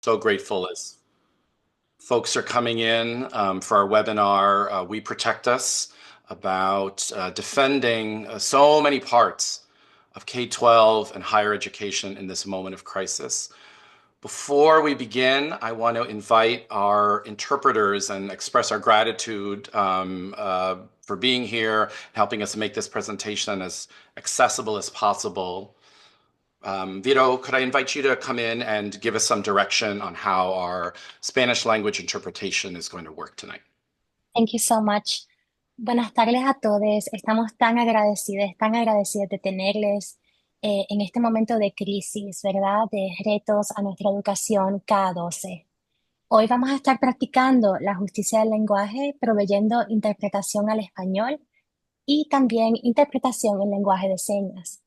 So grateful as folks are coming in for our webinar, We Protect Us, about defending so many parts of K-12 and higher education in this moment of crisis. Before we begin, I want to invite our interpreters and express our gratitude for being here, helping us make this presentation as accessible as possible. Vito, could I invite you to come in and give us some direction on how our Spanish language interpretation is going to work tonight? Thank you so much. Buenas tardes a todos. Estamos tan agradecidos de tenerles en este momento de crisis, ¿verdad? De retos a nuestra educación K12. Hoy vamos a estar practicando la justicia del lenguaje, proveyendo interpretación al español y también interpretación en lenguaje de señas.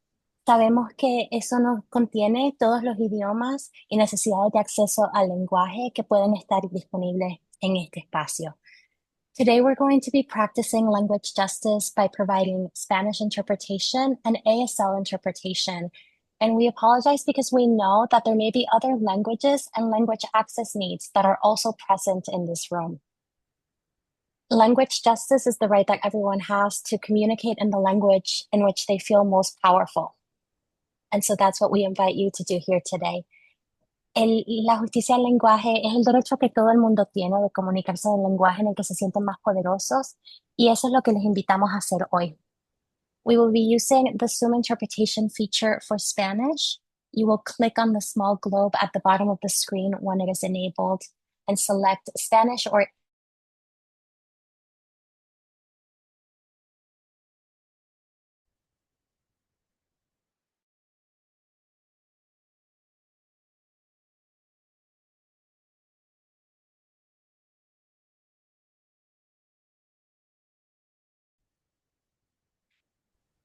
Sabemos que eso nos contiene todos los idiomas y necesidades de acceso al lenguaje que pueden estar disponibles en este espacio. Today, we're going to be practicing language justice by providing Spanish interpretation and ASL interpretation. And we apologize because we know that there may be other languages and language access needs that are also present in this room. Language justice is the right that everyone has to communicate in the language in which they feel most powerful. And so that's what we invite you to do here today. La justicia del lenguaje es el derecho que todo el mundo tiene de comunicarse en el lenguaje en el que se sienten más poderosos, y eso es lo que les invitamos a hacer hoy. We will be using the Zoom interpretation feature for Spanish. You will click on the small globe at the bottom of the screen when it is enabled and select Spanish or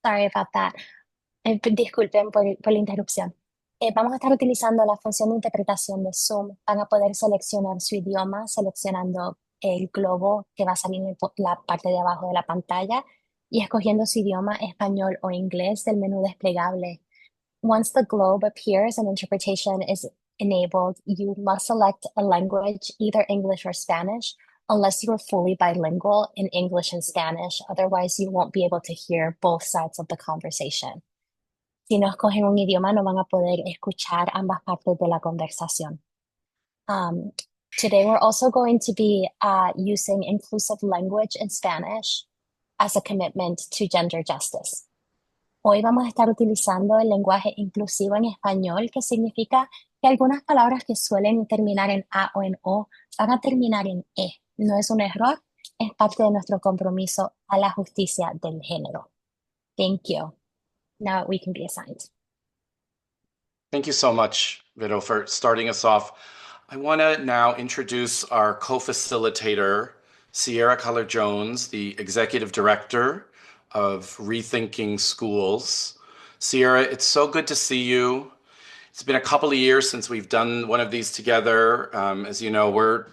Sorry about that. Disculpen por la interrupción. Vamos a estar utilizando la función de interpretación de Zoom. Van a poder seleccionar su idioma seleccionando el globo que va a salir en la parte de abajo de la pantalla y escogiendo su idioma español o inglés del menú desplegable. Once the globe appears and interpretation is enabled, you must select a language, either English or Spanish, unless you are fully bilingual in English and Spanish. Otherwise, you won't be able to hear both sides of the conversation. Si no escogen un idioma, no van a poder escuchar ambas partes de la conversación. Um, Today, we're also going to be using inclusive language in Spanish as a commitment to gender justice. Hoy vamos a estar utilizando el lenguaje inclusivo en español, que significa que algunas palabras que suelen terminar en A o en O van a terminar en E. No es un error, es parte de nuestro compromiso a la justicia del género. Thank you. Now we can be assigned. Thank you so much, Vito, for starting us off. I want to now introduce our co-facilitator, Sierra Color-Jones, the Executive Director of Rethinking Schools. Sierra, it's so good to see you. It's been a couple of years since we've done one of these together. As you know, we're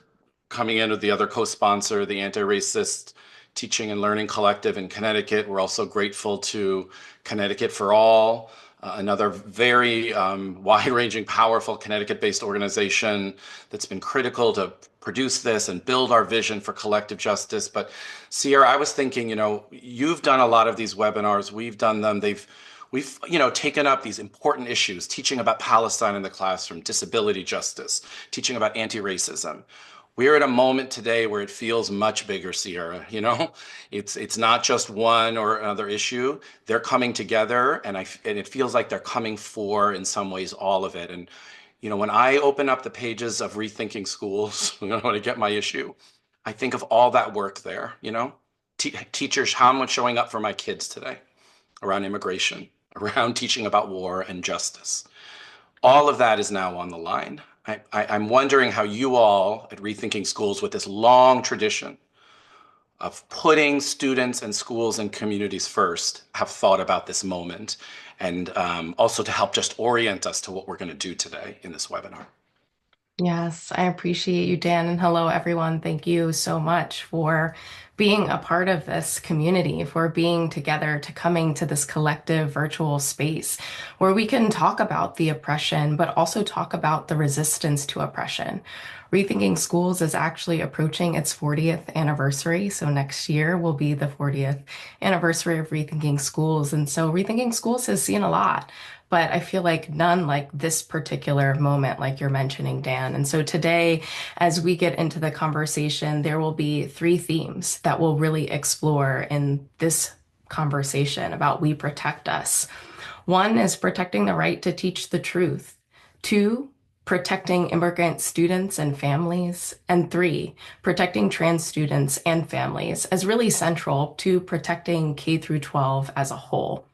coming in with the other co-sponsor, the Antiracist Teaching and Learning Collective in Connecticut. We're also grateful to Connecticut for All, another very wide-ranging, powerful Connecticut-based organization that's been critical to produce this and build our vision for collective justice. But Sierra, I was thinking, you've done a lot of these webinars. We've done them. We've taken up these important issues, teaching about Palestine in the classroom, disability justice, teaching about anti-racism. We're at a moment today where it feels much bigger, Sierra. It's not just one or another issue. They're coming together, and it feels like they're coming for, in some ways, all of it. And when I open up the pages of Rethinking Schools, when I get my issue, I think of all that work there. Teachers, how am I showing up for my kids today around immigration, around teaching about war and justice? All of that is now on the line. I'm wondering how you all at Rethinking Schools, with this long tradition of putting students and schools and communities first, have thought about this moment, and also to help just orient us to what we're going to do today in this webinar. Yes, I appreciate you, Dan, and hello, everyone. Thank you so much for being a part of this community, for being together, to coming to this collective virtual space where we can talk about the oppression, but also talk about the resistance to oppression. Rethinking Schools is actually approaching its 40th anniversary. So next year will be the 40th anniversary of Rethinking Schools. And so Rethinking Schools has seen a lot. But I feel like none like this particular moment, like you're mentioning, Dan. And so today, as we get into the conversation, there will be three themes that we'll really explore in this conversation about We Protect Us. One is protecting the right to teach the truth. Two, protecting immigrant students and families. And three, protecting trans students and families as really central to protecting K through 12 as a whole.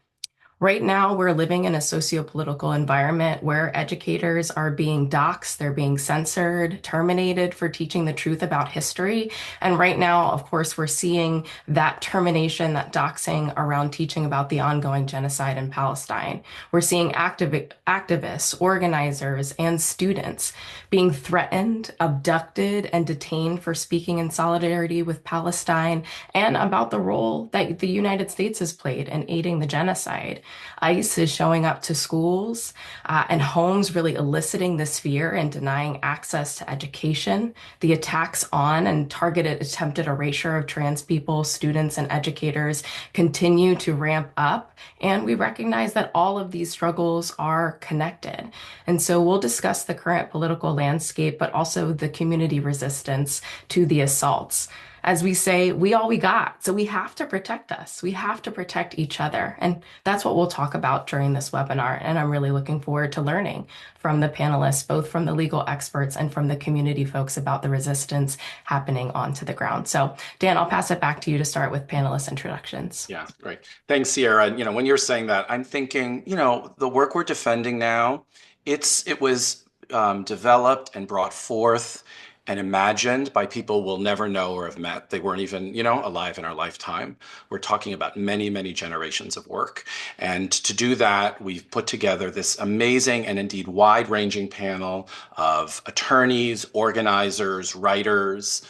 Right now, we're living in a socio-political environment where educators are being doxxed, they're being censored, terminated for teaching the truth about history. And right now, of course, we're seeing that termination, that doxing around teaching about the ongoing genocide in Palestine. We're seeing activists, organizers, and students being threatened, abducted, and detained for speaking in solidarity with Palestine and about the role that the United States has played in aiding the genocide. ICE is showing up to schools and homes, really eliciting this fear and denying access to education. The attacks on and targeted attempted erasure of trans people, students, and educators continue to ramp up. And we recognize that all of these struggles are connected. And so we'll discuss the current political landscape, but also the community resistance to the assaults. As we say, we all we got. So we have to protect us. We have to protect each other. And that's what we'll talk about during this webinar. And I'm really looking forward to learning from the panelists, both from the legal experts and from the community folks about the resistance happening onto the ground. So Dan, I'll pass it back to you to start with panelist introductions. Yeah, great. Thanks, Sierra. And, when you're saying that, I'm thinking, the work we're defending now, it was developed and brought forth and imagined by people we'll never know or have met. They weren't even, alive in our lifetime. We're talking about many, many generations of work. And to do that, we've put together this amazing and indeed wide-ranging panel of attorneys, organizers, writers,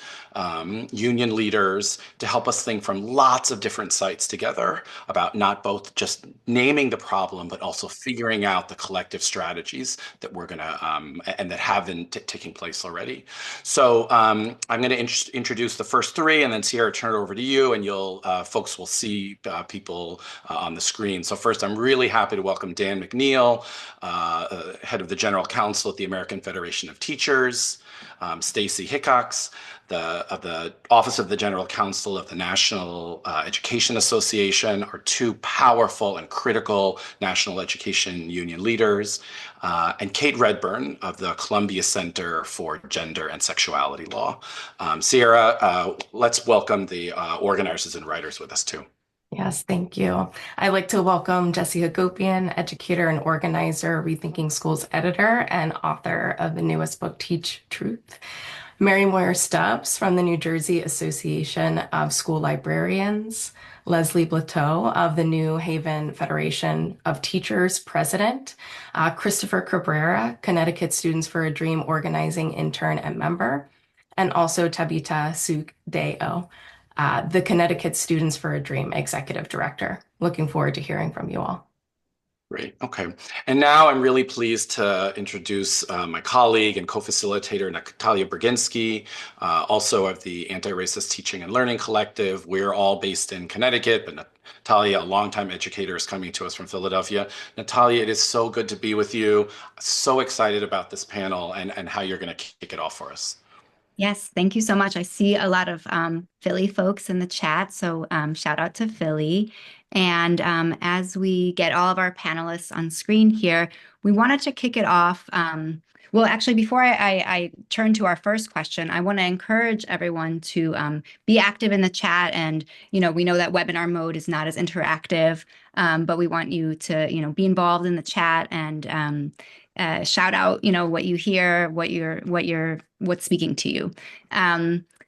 union leaders to help us think from lots of different sites together about not both just naming the problem, but also figuring out the collective strategies that we're going to and that have been taking place already. So I'm going to introduce the first three, and then Sierra, turn it over to you, and you'll folks will see people on the screen. So first, I'm really happy to welcome Dan McNeil, head of the General Counsel at the American Federation of Teachers, Stacy Hickox, the Office of the General Counsel of the National Education Association, are two powerful and critical national education union leaders, and Kate Redburn of the Columbia Center for Gender and Sexuality Law. Sierra, let's welcome the organizers and writers with us too. Yes, thank you. I'd like to welcome Jessie Hagopian, educator and organizer, Rethinking Schools editor, and author of the newest book, Teach Truth. Mary Moyer Stubbs from the New Jersey Association of School Librarians, Leslie Blateau of the New Haven Federation of Teachers president, Christopher Cabrera, Connecticut Students for a Dream organizing intern and member, and also Tabitha Sugdeo, the Connecticut Students for a Dream executive director. Looking forward to hearing from you all. Great. Okay. And now I'm really pleased to introduce my colleague and co-facilitator, Natalia Brzezinski, also of the Antiracist Teaching and Learning Collective. We're all based in Connecticut, but Natalia, a longtime educator, is coming to us from Philadelphia. Natalia, it is so good to be with you. So excited about this panel and how you're going to kick it off for us. Yes, thank you so much. I see a lot of Philly folks in the chat, so shout out to Philly. And as we get all of our panelists on screen here, we wanted to kick it off. Well, actually, before I turn to our first question, I want to encourage everyone to be active in the chat. And, we know that webinar mode is not as interactive, but we want you to, be involved in the chat and shout out, what you hear, what's speaking to you.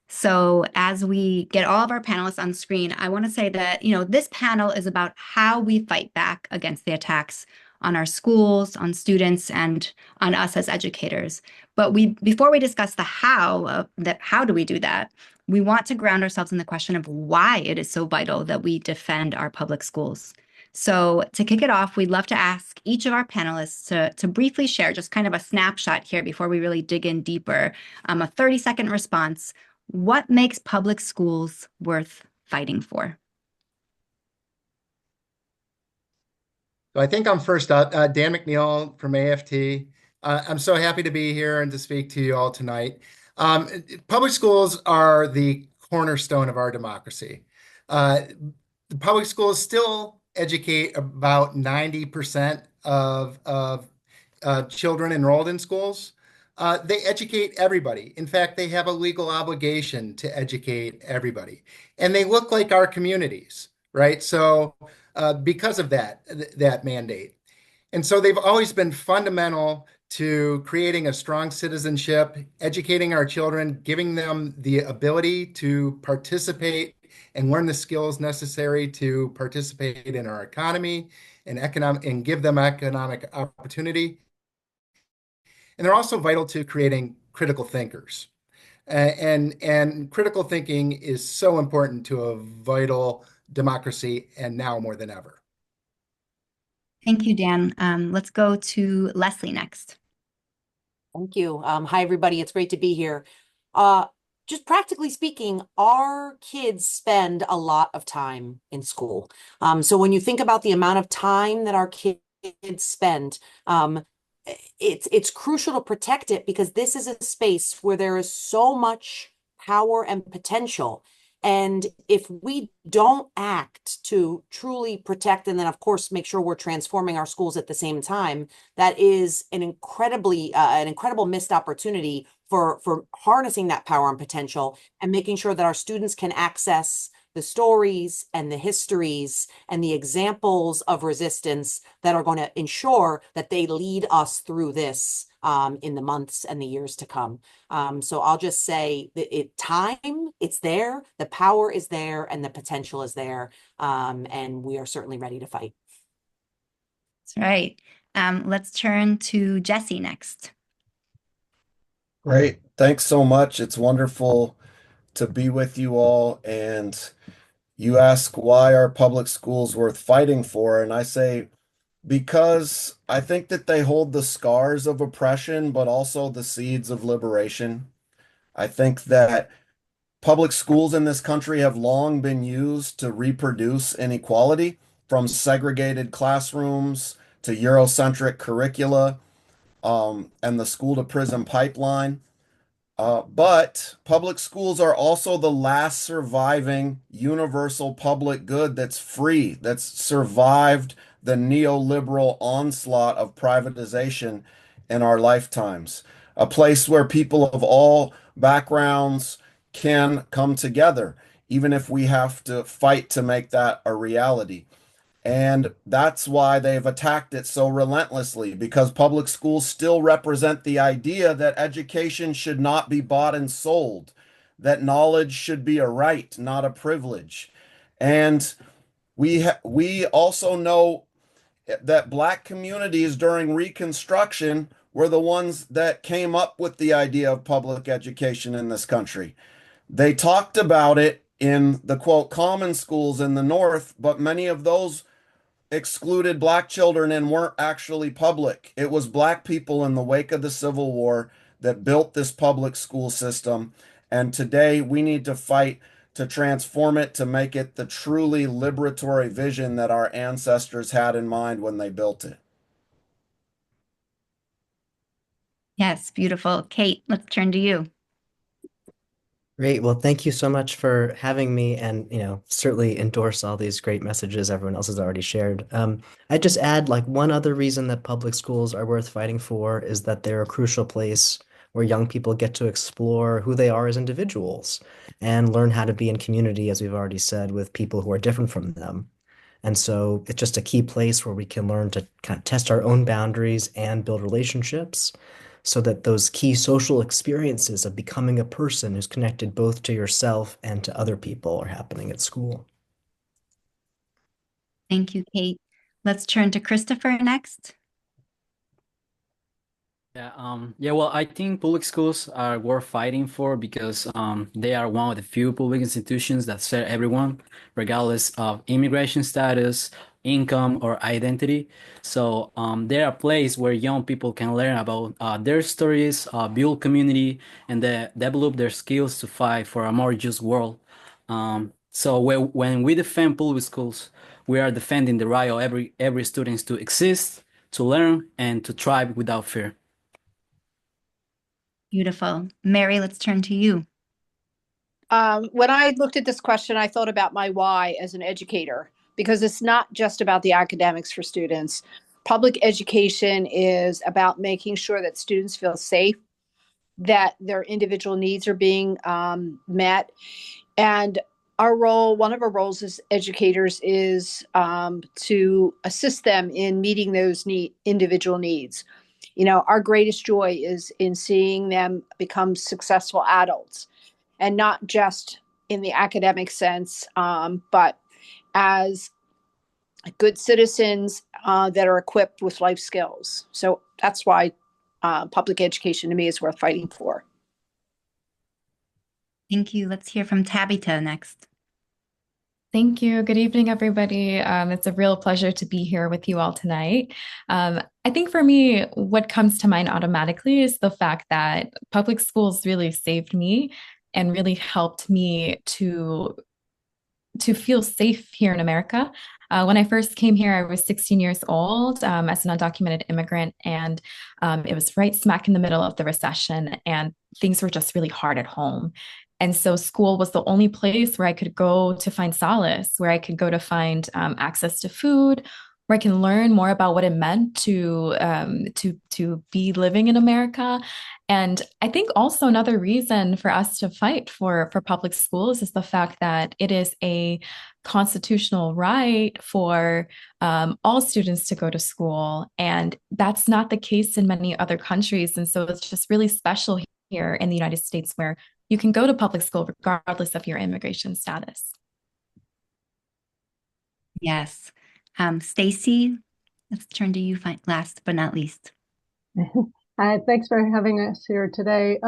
So as we get all of our panelists on screen, I want to say that, this panel is about how we fight back against the attacks on our schools, on students, and on us as educators. But before we discuss the how do we do that, we want to ground ourselves in the question of why it is so vital that we defend our public schools. So to kick it off, we'd love to ask each of our panelists to briefly share just kind of a snapshot here before we really dig in deeper, a 30-second response. What makes public schools worth fighting for? So I think I'm first up, Dan McNeil from AFT. I'm so happy to be here and to speak to you all tonight. Public schools are the cornerstone of our democracy. The public schools still educate about 90% of children enrolled in schools. They educate everybody. In fact, they have a legal obligation to educate everybody. And they look like our communities, right? So because of that mandate. And so they've always been fundamental to creating a strong citizenship, educating our children, giving them the ability to participate and learn the skills necessary to participate in our economy and give them economic opportunity. And they're also vital to creating critical thinkers. And critical thinking is so important to a vital democracy, and now more than ever. Thank you, Dan. Let's go to Leslie next. Thank you. Hi, everybody. It's great to be here. Just practically speaking, our kids spend a lot of time in school. So when you think about the amount of time that our kids spend, it's crucial to protect it because this is a space where there is so much power and potential. And if we don't act to truly protect and then, of course, make sure we're transforming our schools at the same time, that is an incredible missed opportunity for harnessing that power and potential and making sure that our students can access the stories and the histories and the examples of resistance that are going to ensure that they lead us through this in the months and the years to come. So I'll just say that time, it's there, the power is there, and the potential is there. And we are certainly ready to fight. That's right. Let's turn to Jesse next. Great. Thanks so much. It's wonderful to be with you all. And you ask why are public schools worth fighting for? And I say, because I think that they hold the scars of oppression, but also the seeds of liberation. I think that public schools in this country have long been used to reproduce inequality, from segregated classrooms to Eurocentric curricula, and the school to prison pipeline. But public schools are also the last surviving universal public good that's free, that's survived the neoliberal onslaught of privatization in our lifetimes. A place where people of all backgrounds can come together, even if we have to fight to make that a reality. And that's why they've attacked it so relentlessly, because public schools still represent the idea that education should not be bought and sold, that knowledge should be a right, not a privilege. And we also know that Black communities during Reconstruction were the ones that came up with the idea of public education in this country. They talked about it in the quote common schools in the North, but many of those excluded Black children and weren't actually public. It was Black people in the wake of the Civil War that built this public school system. And today we need to fight to transform it, to make it the truly liberatory vision that our ancestors had in mind when they built it. Yes, beautiful. Kate, let's turn to you. Great. Well, thank you so much for having me and, certainly endorse all these great messages everyone else has already shared. I'd just add one other reason that public schools are worth fighting for is that they're a crucial place where young people get to explore who they are as individuals and learn how to be in community, as we've already said, with people who are different from them. And so it's just a key place where we can learn to kind of test our own boundaries and build relationships, so that those key social experiences of becoming a person who's connected both to yourself and to other people are happening at school. Thank you, Kate. Let's turn to Christopher next. Well, I think public schools are worth fighting for because they are one of the few public institutions that serve everyone, regardless of immigration status, income, or identity. So they're a place where young people can learn about their stories, build community, and develop their skills to fight for a more just world. So when we defend public schools, we are defending the right of every student to exist, to learn, and to thrive without fear. Beautiful. Mary, let's turn to you. When I looked at this question, I thought about my why as an educator, because it's not just about the academics for students. Public education is about making sure that students feel safe, that their individual needs are being met. And one of our roles as educators is to assist them in meeting those individual needs. You know, our greatest joy is in seeing them become successful adults, and not just in the academic sense, but as good citizens that are equipped with life skills. So that's why public education to me is worth fighting for. Thank you. Let's hear from Tabitha next. Thank you. Good evening, everybody. It's a real pleasure to be here with you all tonight. I think for me, what comes to mind automatically is the fact that public schools really saved me and really helped me to feel safe here in America. When I first came here, I was 16 years old as an undocumented immigrant, and it was right smack in the middle of the recession, and things were just really hard at home. And so school was the only place where I could go to find solace, where I could go to find access to food, where I can learn more about what it meant to be living in America. And I think also another reason for us to fight for public schools is the fact that it is a constitutional right for all students to go to school. And that's not the case in many other countries. And so it's just really special here in the United States where you can go to public school regardless of your immigration status. Yes. Stacy, let's turn to you last but not least. Hi, thanks for having us here today.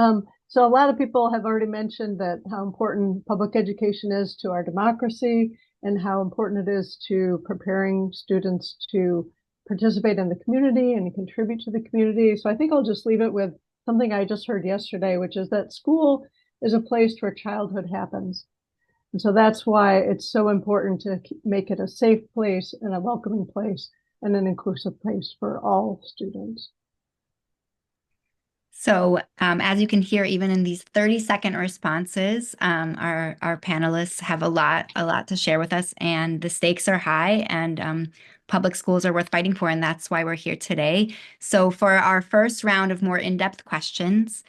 So a lot of people have already mentioned that how important public education is to our democracy and how important it is to preparing students to participate in the community and contribute to the community. So I think I'll just leave it with something I just heard yesterday, which is that school is a place where childhood happens. And so that's why it's so important to make it a safe place and a welcoming place and an inclusive place for all students. So as you can hear, even in these 30-second responses, our panelists have a lot to share with us, and the stakes are high, and public schools are worth fighting for, and that's why we're here today. So for our first round of more in-depth questions,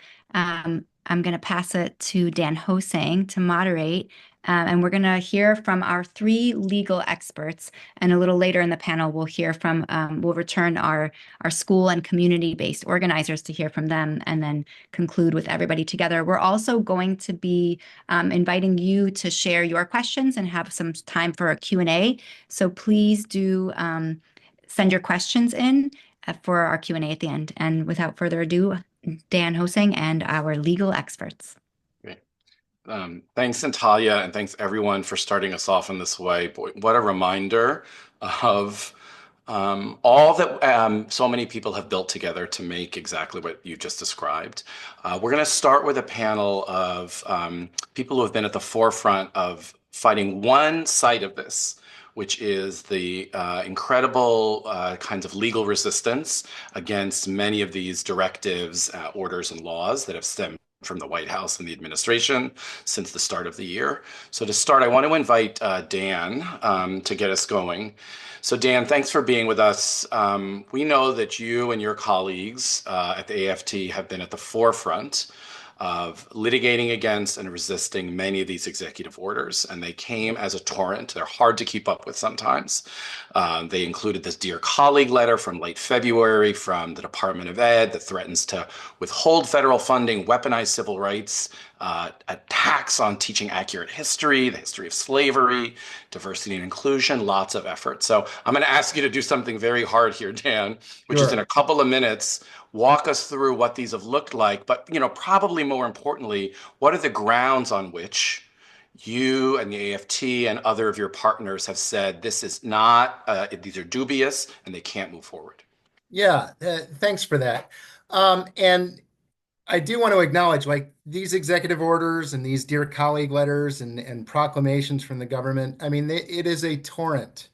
I'm going to pass it to Dan Hosang to moderate, and we're going to hear from our three legal experts. And a little later in the panel, we'll hear from, we'll return our school and community-based organizers to hear from them, and then conclude with everybody together. We're also going to be inviting you to share your questions and have some time for a Q&A. So please do send your questions in for our Q&A at the end. And without further ado, Dan Hosang and our legal experts. Great. Thanks, Natalia, and thanks everyone for starting us off in this way. Boy, what a reminder of all that so many people have built together to make exactly what you just described. We're going to start with a panel of people who have been at the forefront of fighting one side of this, which is the incredible kinds of legal resistance against many of these directives, orders, and laws that have stemmed from the White House and the administration since the start of the year. So to start, I want to invite Dan to get us going. So Dan, thanks for being with us. We know that you and your colleagues at the AFT have been at the forefront of litigating against and resisting many of these executive orders, and they came as a torrent. They're hard to keep up with sometimes. They included this Dear Colleague letter from late February from the Department of Ed that threatens to withhold federal funding, weaponize civil rights, attacks on teaching accurate history, the history of slavery, diversity and inclusion, lots of effort. So I'm going to ask you to do something very hard here, Dan, which is in Sure. a couple of minutes, walk us through what these have looked like, but probably more importantly, what are the grounds on which you and the AFT and other of your partners have said this is not, these are dubious and they can't move forward? Yeah, thanks for that. And I do want to acknowledge, like, these executive orders and these dear colleague letters and proclamations from the government. I mean, it is a torrent.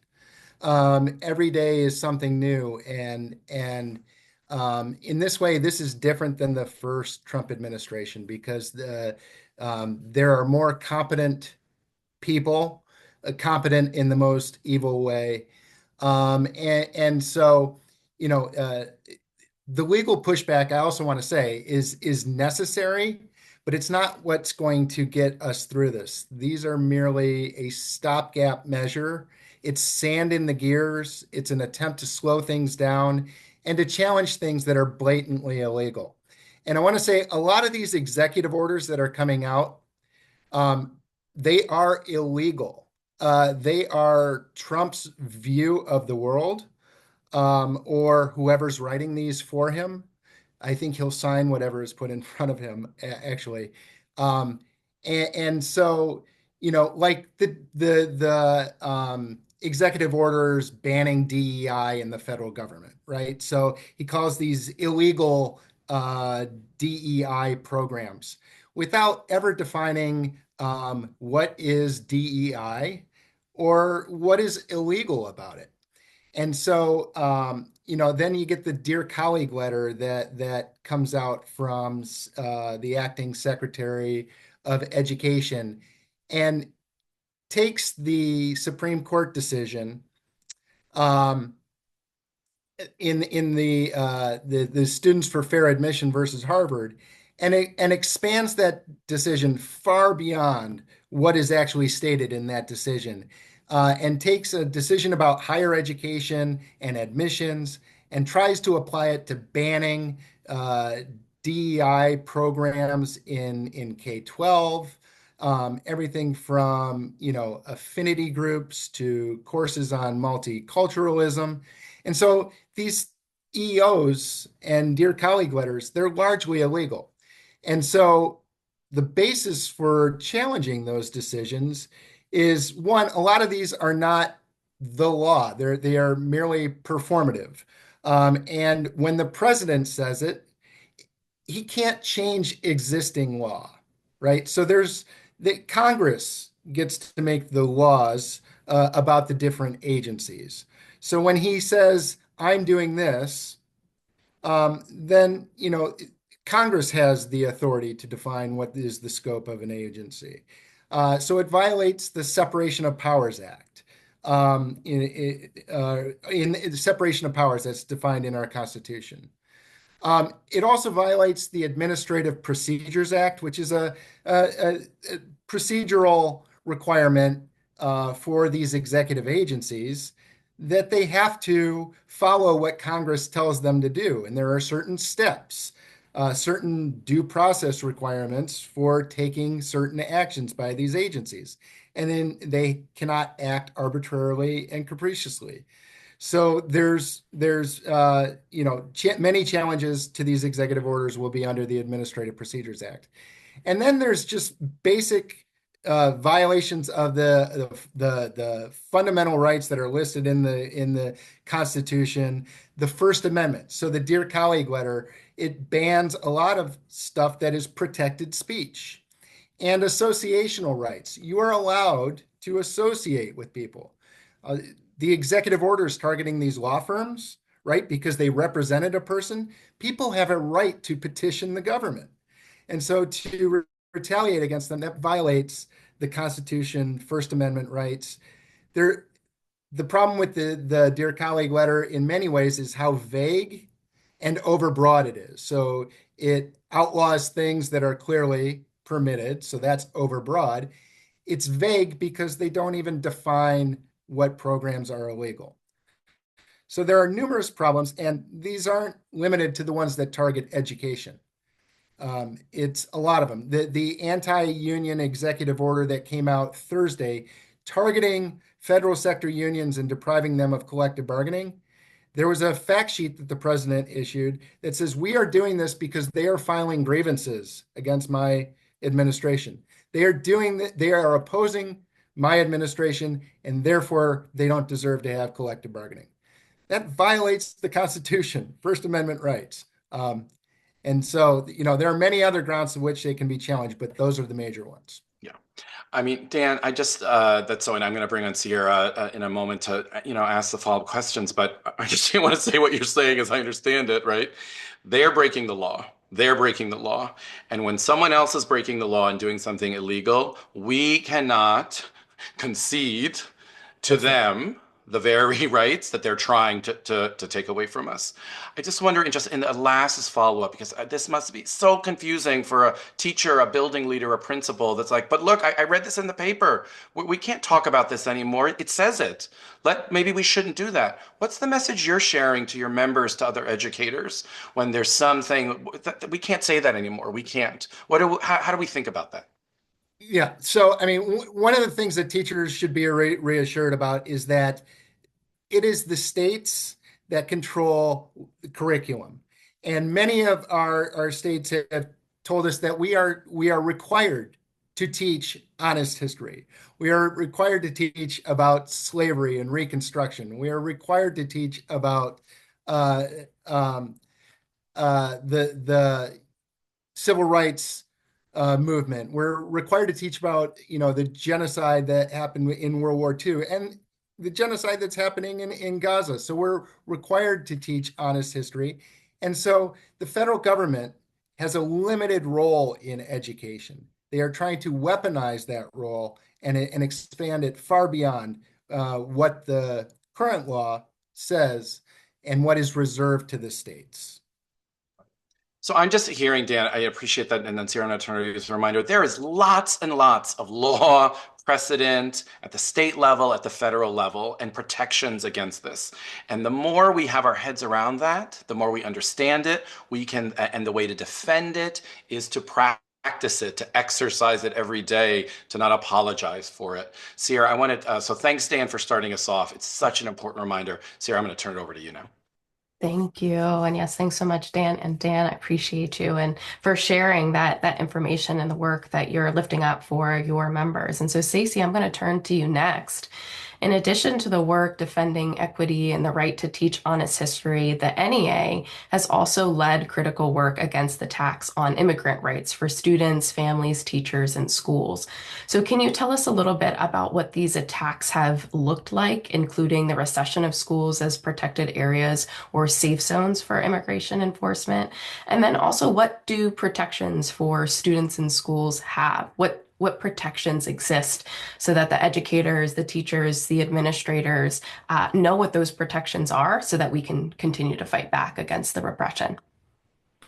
Every day is something new, and in this way, this is different than the first Trump administration because there are more competent people, competent in the most evil way, and so you know. The legal pushback, I also want to say, is necessary, but it's not what's going to get us through this. These are merely a stopgap measure. It's sand in the gears. It's an attempt to slow things down and to challenge things that are blatantly illegal. And I want to say a lot of these executive orders that are coming out, they are illegal. They are Trump's view of the world, or whoever's writing these for him. I think he'll sign whatever is put in front of him, actually. And so, like the executive orders banning DEI in the federal government, right? So he calls these illegal DEI programs without ever defining what is DEI or what is illegal about it. And so, then you get the dear colleague letter that comes out from the acting secretary of education and takes the Supreme Court decision in the Students for Fair Admission versus Harvard, and expands that decision far beyond what is actually stated in that decision, and takes a decision about higher education and admissions and tries to apply it to banning DEI programs in K-12, everything from affinity groups to courses on multiculturalism. And so these EOs and dear colleague letters, they're largely illegal. And so the basis for challenging those decisions is, one, a lot of these are not the law. They are merely performative. And when the president says it, he can't change existing law, right? So Congress gets to make the laws about the different agencies. So when he says, I'm doing this, then Congress has the authority to define what is the scope of an agency. So it violates the Separation of Powers Act, in the separation of powers that's defined in our Constitution. It also violates the Administrative Procedures Act, which is a procedural requirement for these executive agencies, that they have to follow what Congress tells them to do. And there are certain steps, certain due process requirements for taking certain actions by these agencies. And then they cannot act arbitrarily and capriciously. So there's many challenges to these executive orders will be under the Administrative Procedures Act. And then there's just basic violations of the fundamental rights that are listed in the Constitution, the First Amendment. So the Dear Colleague letter, it bans a lot of stuff that is protected speech, and associational rights. You are allowed to associate with people. The executive orders targeting these law firms, right, because they represented a person, people have a right to petition the government. And so to retaliate against them, that violates the Constitution, First Amendment rights. The problem with the Dear Colleague letter in many ways is how vague and overbroad it is. So it outlaws things that are clearly permitted, so that's overbroad. It's vague because they don't even define what programs are illegal. So there are numerous problems, and these aren't limited to the ones that target education. It's a lot of them. The anti-union executive order that came out Thursday targeting federal sector unions and depriving them of collective bargaining. There was a fact sheet that the president issued that says we are doing this because they are filing grievances against my administration. They are doing that. They are opposing my administration, and therefore they don't deserve to have collective bargaining. That violates the Constitution, First Amendment rights. And so, there are many other grounds to which they can be challenged, but those are the major ones. Yeah. I mean, Dan, I just, that's so, and I'm going to bring on Sierra in a moment to, ask the follow-up questions, but I just want to say what you're saying as I understand it, right? They're breaking the law. They're breaking the law. And when someone else is breaking the law and doing something illegal, we cannot concede to them the very rights that they're trying to take away from us. I just wonder, just in the last follow-up, because this must be so confusing for a teacher, a building leader, a principal that's like, but look, I read this in the paper. We can't talk about this anymore. It says it. Maybe we shouldn't do that. What's the message you're sharing to your members, to other educators, when there's something that we can't say that anymore? We can't. How do we think about that? Yeah. So, I mean, one of the things that teachers should be reassured about is that it is the states that control the curriculum. And many of our states have told us that we are required to teach honest history. We are required to teach about slavery and Reconstruction. We are required to teach about the civil rights movement. We're required to teach about, the genocide that happened in World War II and the genocide that's happening in Gaza. So we're required to teach honest history. And so the federal government has a limited role in education. They are trying to weaponize that role and expand it far beyond what the current law says and what is reserved to the states. So I'm just hearing, Dan, I appreciate that. And then Sierra, I'm going to turn to you as a reminder, there is lots and lots of law precedent at the state level, at the federal level, and protections against this. And the more we have our heads around that, the more we understand it, and the way to defend it is to practice it, to exercise it every day, to not apologize for it. Sierra, so thanks, Dan, for starting us off. It's such an important reminder. Sierra, I'm going to turn it over to you now. Thank you. And yes, thanks so much, Dan. And Dan, I appreciate you and for sharing that information and the work that you're lifting up for your members. And so, Stacy, I'm going to turn to you next. In addition to the work defending equity and the right to teach honest history, the NEA has also led critical work against the tax on immigrant rights for students, families, teachers, and schools. So can you tell us a little bit about what these attacks have looked like, including the recession of schools as protected areas or safe zones for immigration enforcement? And then also, what do protections for students in schools have? What protections exist so that the educators, the teachers, the administrators know what those protections are so that we can continue to fight back against the repression?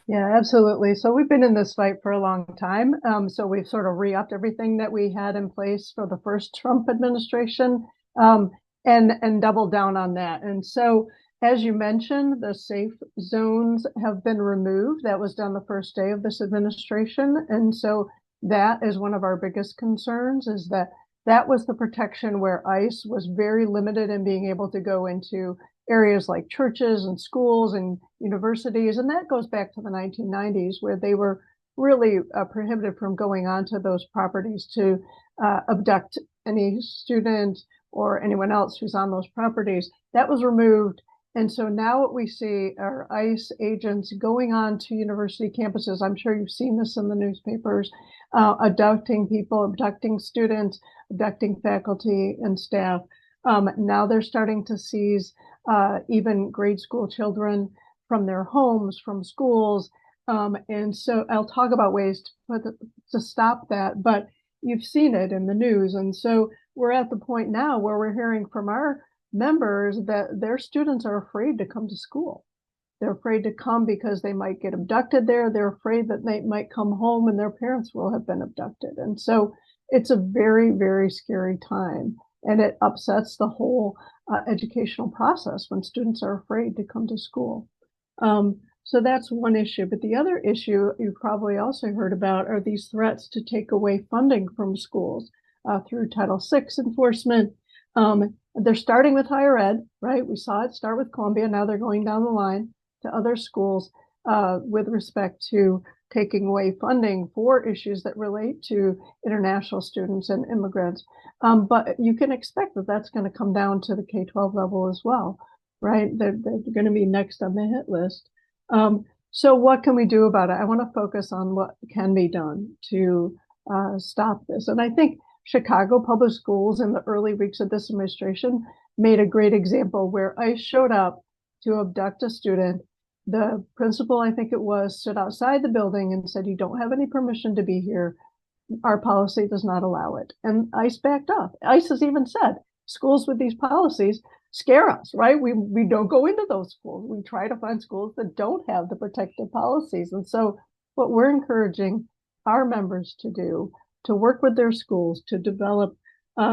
Yeah, absolutely. So we've been in this fight for a long time. So we've sort of re-upped everything that we had in place for the first Trump administration and doubled down on that. And so, as you mentioned, the safe zones have been removed. That was done the first day of this administration. And so that is one of our biggest concerns, is that was the protection where ICE was very limited in being able to go into areas like churches and schools and universities. And that goes back to the 1990s, where they were really prohibited from going onto those properties to abduct any student or anyone else who's on those properties. That was removed. And so now what we see are ICE agents going on to university campuses. I'm sure you've seen this in the newspapers, abducting people, abducting students, abducting faculty and staff. Now they're starting to seize even grade school children from their homes, from schools. And so I'll talk about ways to stop that, but you've seen it in the news. And so we're at the point now where we're hearing from our members that their students are afraid to come to school. They're afraid to come because they might get abducted there. They're afraid that they might come home and their parents will have been abducted. And so it's a very, very scary time. And it upsets the whole educational process when students are afraid to come to school. So that's one issue. But the other issue you probably also heard about are these threats to take away funding from schools through Title VI enforcement. They're starting with higher ed, right? We saw it start with Columbia. Now they're going down the line to other schools with respect to taking away funding for issues that relate to international students and immigrants. But you can expect that that's going to come down to the K-12 level as well, right? They're going to be next on the hit list. So what can we do about it? I want to focus on what can be done to stop this. And I think Chicago Public Schools in the early weeks of this administration made a great example where ICE showed up to abduct a student. The principal, I think it was, stood outside the building and said, "You don't have any permission to be here. Our policy does not allow it." And ICE backed up. ICE has even said, schools with these policies scare us, right? We don't go into those schools. We try to find schools that don't have the protective policies. And so what we're encouraging our members to do, to work with their schools to develop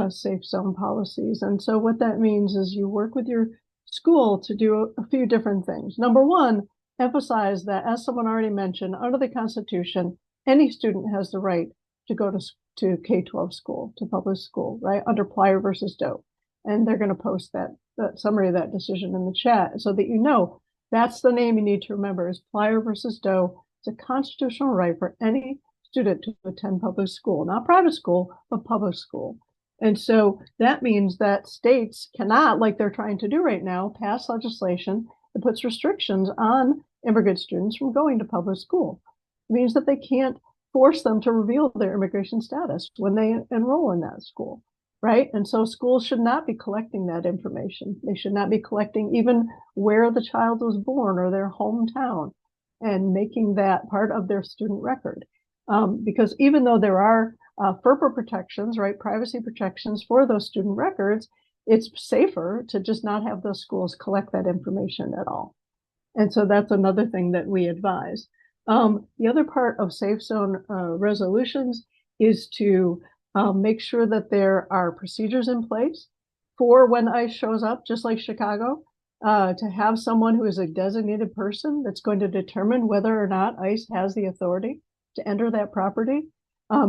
safe zone policies. And so what that means is you work with your school to do a few different things. Number one, emphasize that, as someone already mentioned, under the Constitution, any student has the right to go to K-12 school, to public school, right? Under Plyer versus Doe. And they're going to post that summary of that decision in the chat so that you know that's the name you need to remember is Plyer versus Doe. It's a constitutional right for any student to attend public school, not private school, but public school. And so that means that states cannot, like they're trying to do right now, pass legislation that puts restrictions on immigrant students from going to public school. It means that they can't force them to reveal their immigration status when they enroll in that school, right? And so schools should not be collecting that information. They should not be collecting even where the child was born or their hometown and making that part of their student record. Because even though there are FERPA protections, right, privacy protections for those student records, it's safer to just not have those schools collect that information at all. And so that's another thing that we advise. The other part of safe zone resolutions is to make sure that there are procedures in place for when ICE shows up, just like Chicago, to have someone who is a designated person that's going to determine whether or not ICE has the authority to enter that property,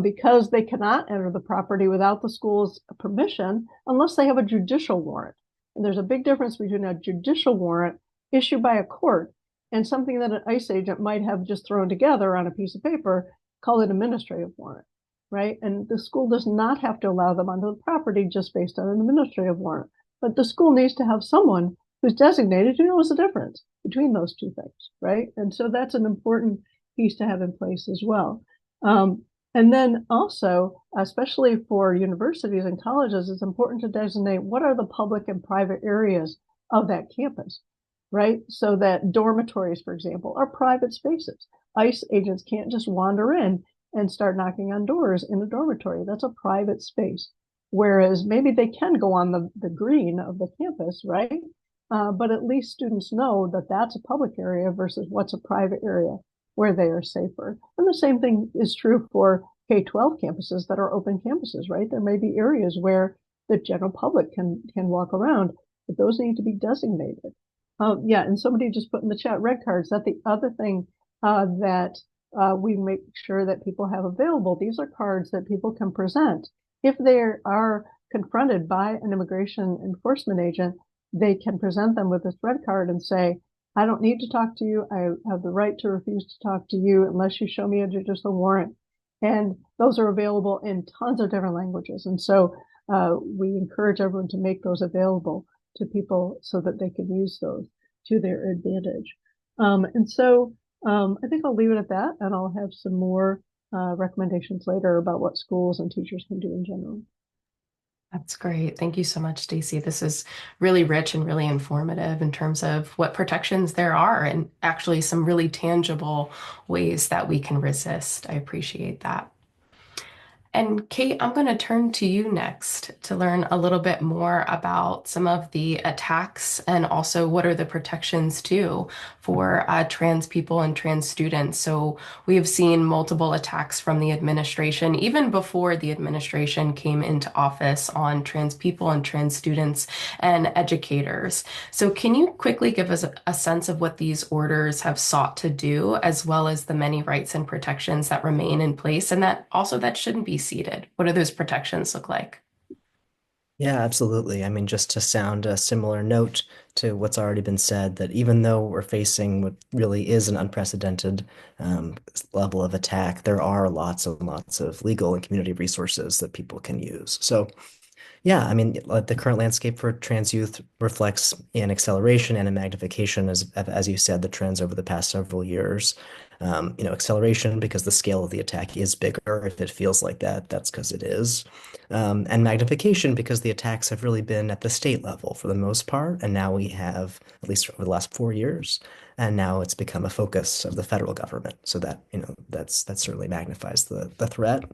because they cannot enter the property without the school's permission unless they have a judicial warrant. And there's a big difference between a judicial warrant issued by a court and something that an ICE agent might have just thrown together on a piece of paper called an administrative warrant, right? And the school does not have to allow them onto the property just based on an administrative warrant. But the school needs to have someone who's designated who knows the difference between those two things, right? And so that's an important piece to have in place as well. And then also, especially for universities and colleges, it's important to designate what are the public and private areas of that campus, right? So that dormitories, for example, are private spaces. ICE agents can't just wander in and start knocking on doors in a dormitory. That's a private space. Whereas maybe they can go on the green of the campus, right? But at least students know that that's a public area versus what's a private area where they are safer. And the same thing is true for K-12 campuses that are open campuses, right? There may be areas where the general public can walk around, but those need to be designated. Yeah, and somebody just put in the chat red cards. That's the other thing that we make sure that people have available. These are cards that people can present. If they are confronted by an immigration enforcement agent, they can present them with this red card and say, I don't need to talk to you. I have the right to refuse to talk to you unless you show me a judicial warrant. And those are available in tons of different languages. And so we encourage everyone to make those available to people so that they can use those to their advantage. And so I think I'll leave it at that, and I'll have some more recommendations later about what schools and teachers can do in general. That's great. Thank you so much, Stacy. This is really rich and really informative in terms of what protections there are and actually some really tangible ways that we can resist. I appreciate that. And Kate, I'm going to turn to you next to learn a little bit more about some of the attacks and also what are the protections too for trans people and trans students. So we have seen multiple attacks from the administration, even before the administration came into office, on trans people and trans students and educators. So can you quickly give us a sense of what these orders have sought to do, as well as the many rights and protections that remain in place and that also that shouldn't be ceded? What do those protections look like? Yeah, absolutely. I mean, just to sound a similar note to what's already been said, that even though we're facing what really is an unprecedented level of attack, there are lots and lots of legal and community resources that people can use. So yeah, I mean, the current landscape for trans youth reflects an acceleration and a magnification, as you said, the trends over the past several years. Acceleration because the scale of the attack is bigger. If it feels like that, that's because it is. And magnification because the attacks have really been at the state level for the most part, and now we have, at least over the last 4 years, and now it's become a focus of the federal government. So that certainly magnifies the threat.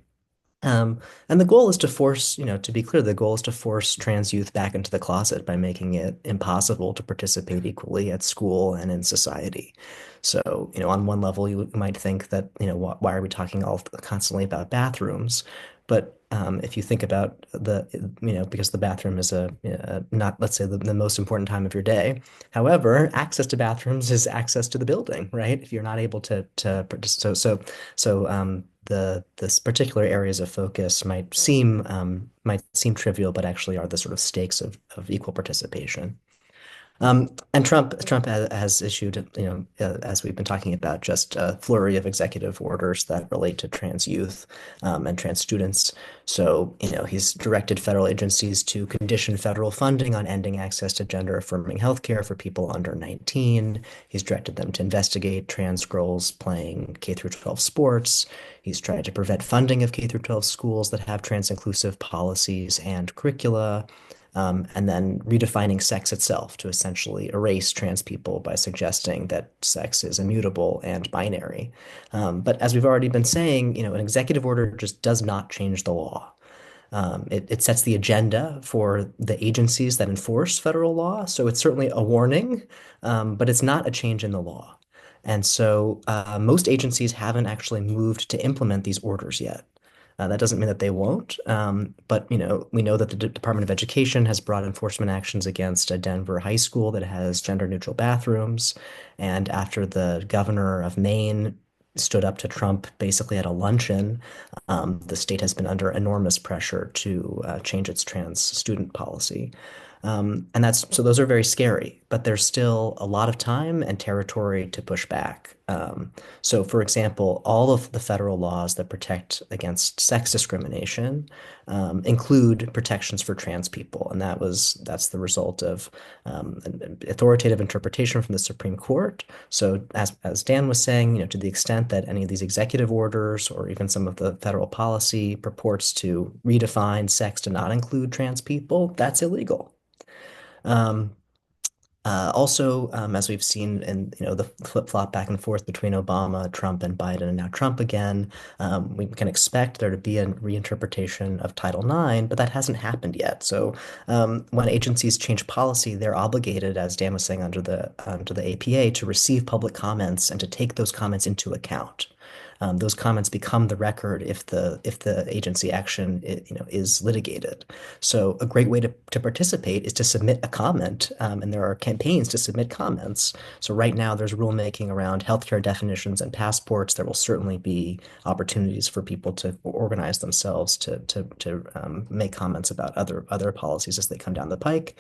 And the goal is to force, to be clear, the goal is to force trans youth back into the closet by making it impossible to participate equally at school and in society. So, on one level, you might think that, why are we talking all constantly about bathrooms? But if you think about because the bathroom is not, let's say, the most important time of your day. However, access to bathrooms is access to the building, right? If you're not able to participate, this particular areas of focus might seem trivial, but actually are the sort of stakes of equal participation. And Trump has issued, as we've been talking about, just a flurry of executive orders that relate to trans youth and trans students. So, he's directed federal agencies to condition federal funding on ending access to gender-affirming healthcare for people under 19. He's directed them to investigate trans girls playing K through 12 sports. He's tried to prevent funding of K through 12 schools that have trans-inclusive policies and curricula. And then redefining sex itself to essentially erase trans people by suggesting that sex is immutable and binary. But as we've already been saying, an executive order just does not change the law. It sets the agenda for the agencies that enforce federal law. So it's certainly a warning, but it's not a change in the law. And so most agencies haven't actually moved to implement these orders yet. That doesn't mean that they won't, but we know that the Department of Education has brought enforcement actions against a Denver high school that has gender-neutral bathrooms, and after the governor of Maine stood up to Trump basically at a luncheon, the state has been under enormous pressure to change its trans student policy. And so those are very scary, but there's still a lot of time and territory to push back. So for example, all of the federal laws that protect against sex discrimination include protections for trans people. And that's the result of an authoritative interpretation from the Supreme Court. So as Dan was saying, to the extent that any of these executive orders or even some of the federal policy purports to redefine sex to not include trans people, that's illegal. Um, Also, as we've seen in the flip-flop back and forth between Obama, Trump, and Biden, and now Trump again, we can expect there to be a reinterpretation of Title IX, but that hasn't happened yet. So when agencies change policy, they're obligated, as Dan was saying, under the APA, to receive public comments and to take those comments into account. Those comments become the record if the agency action is litigated. So a great way to participate is to submit a comment, and there are campaigns to submit comments. So right now there's rulemaking around healthcare definitions and passports. There will certainly be opportunities for people to organize themselves to make comments about other policies as they come down the pike.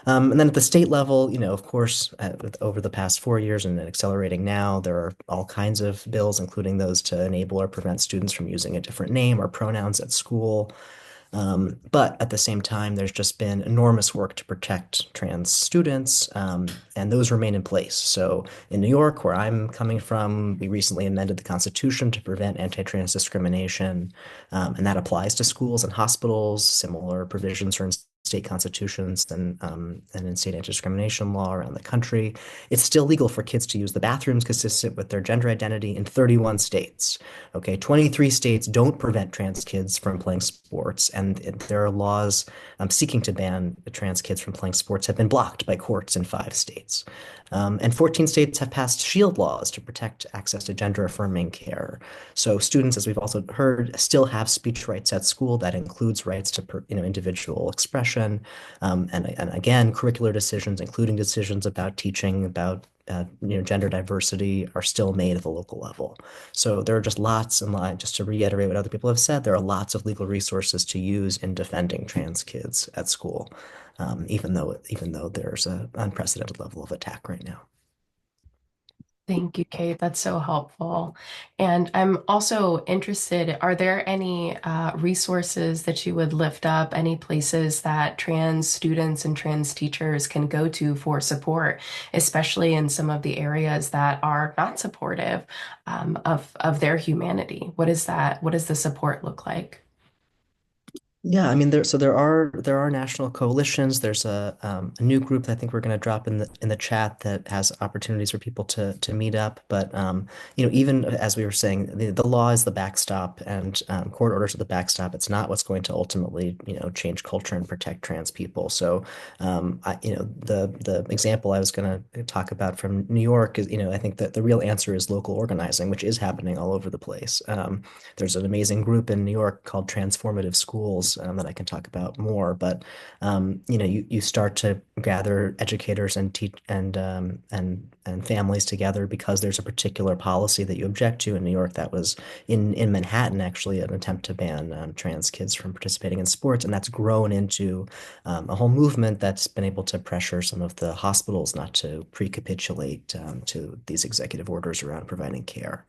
And then at the state level, of course, over the past 4 years and accelerating now, there are all kinds of bills, including those to enable or prevent students from using a different name or pronouns at school. But at the same time, there's just been enormous work to protect trans students, and those remain in place. So in New York, where I'm coming from, we recently amended the Constitution to prevent anti-trans discrimination, and that applies to schools and hospitals. Similar provisions are in state constitutions and in state anti-discrimination law around the country. It's still legal for kids to use the bathrooms consistent with their gender identity in 31 states. Okay, 23 states don't prevent trans kids from playing sports, and there are laws seeking to ban trans kids from playing sports have been blocked by courts in 5 states. And 14 states have passed shield laws to protect access to gender-affirming care. So students, as we've also heard, still have speech rights at school. That includes rights to individual expression, and again, curricular decisions, including decisions about teaching, about gender diversity, are still made at the local level. So there are just lots and lots, just to reiterate what other people have said, there are lots of legal resources to use in defending trans kids at school, even though there's an unprecedented level of attack right now. Thank you, Kate. That's so helpful. And I'm also interested, are there any resources that you would lift up, any places that trans students and trans teachers can go to for support, especially in some of the areas that are not supportive of their humanity? What is that? What does the support look like? Yeah, I mean, there are national coalitions. There's a new group that I think we're going to drop in the chat that has opportunities for people to meet up. But even as we were saying, the law is the backstop, and court orders are the backstop. It's not what's going to ultimately change culture and protect trans people. So the example I was going to talk about from New York is I think that the real answer is local organizing, which is happening all over the place. There's an amazing group in New York called Transformative Schools that I can talk about more. But you start to gather educators and teach and families together because there's a particular policy that you object to. In New York, that was in Manhattan, actually, an attempt to ban trans kids from participating in sports, and that's grown into a whole movement that's been able to pressure some of the hospitals not to pre-capitulate to these executive orders around providing care.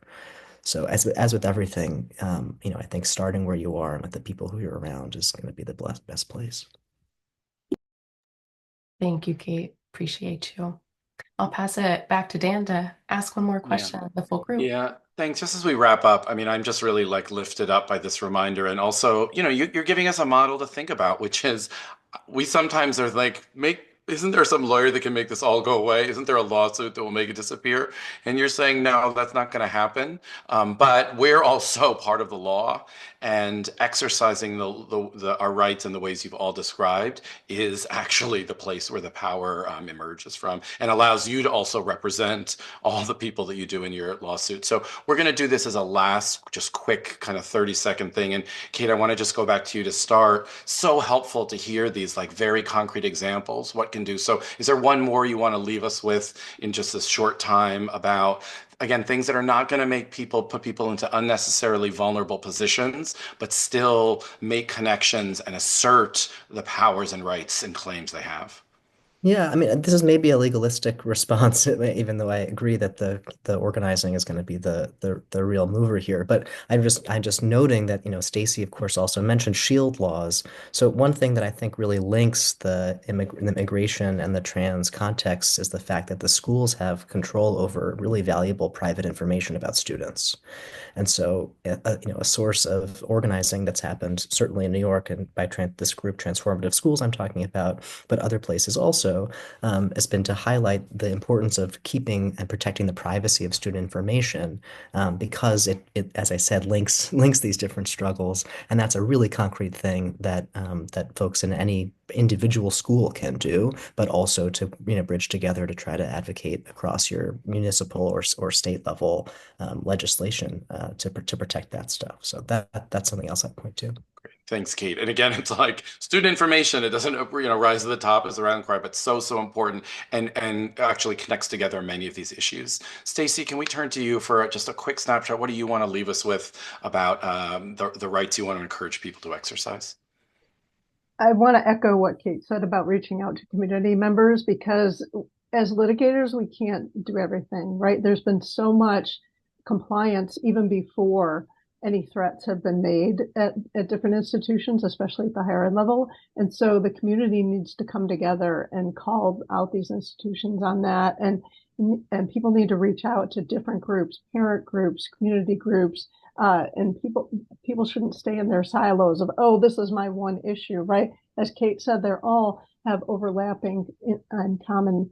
So as with everything, I think starting where you are and with the people who you're around is going to be the best place. Thank you, Kate. Appreciate you. I'll pass it back to Dan to ask one more question of the full group. Yeah, thanks. Just as we wrap up, I mean, I'm just really lifted up by this reminder. And also, you're giving us a model to think about, which is we sometimes are isn't there some lawyer that can make this all go away? Isn't there a lawsuit that will make it disappear? And you're saying, no, that's not going to happen. But we're also part of the law, and exercising our rights in the ways you've all described is actually the place where the power emerges from and allows you to also represent all the people that you do in your lawsuit. So we're going to do this as a last, just quick kind of 30-second thing. And Kate, I want to just go back to you to start. So helpful to hear these very concrete examples. What can do? So is there one more you want to leave us with in just this short time about, again, things that are not going to put people into unnecessarily vulnerable positions, but still make connections and assert the powers and rights and claims they have? Yeah, I mean, this is maybe a legalistic response, even though I agree that the organizing is going to be the real mover here. But I'm just noting that, Stacy, of course, also mentioned shield laws. So one thing that I think really links the immigration and the trans context is the fact that the schools have control over really valuable private information about students. And so, a source of organizing that's happened, certainly in New York and by this group, Transformative Schools I'm talking about, but other places also, has been to highlight the importance of keeping and protecting the privacy of student information, because it, as I said, links these different struggles. And that's a really concrete thing that folks in any individual school can do, but also to bridge together to try to advocate across your municipal or state level legislation to protect that stuff. So that's something else I'd point to. Great. Thanks, Kate. And again, it's student information. It doesn't rise to the top as a rallying cry, but so important and actually connects together many of these issues. Stacy, can we turn to you for just a quick snapshot? What do you want to leave us with about the rights you want to encourage people to exercise? I want to echo what Kate said about reaching out to community members, because as litigators, we can't do everything, right? There's been so much compliance even before any threats have been made at different institutions, especially at the higher ed level. And so the community needs to come together and call out these institutions on that. And people need to reach out to different groups, parent groups, community groups, And people shouldn't stay in their silos of, oh, this is my one issue, right? As Kate said, they're all have overlapping and common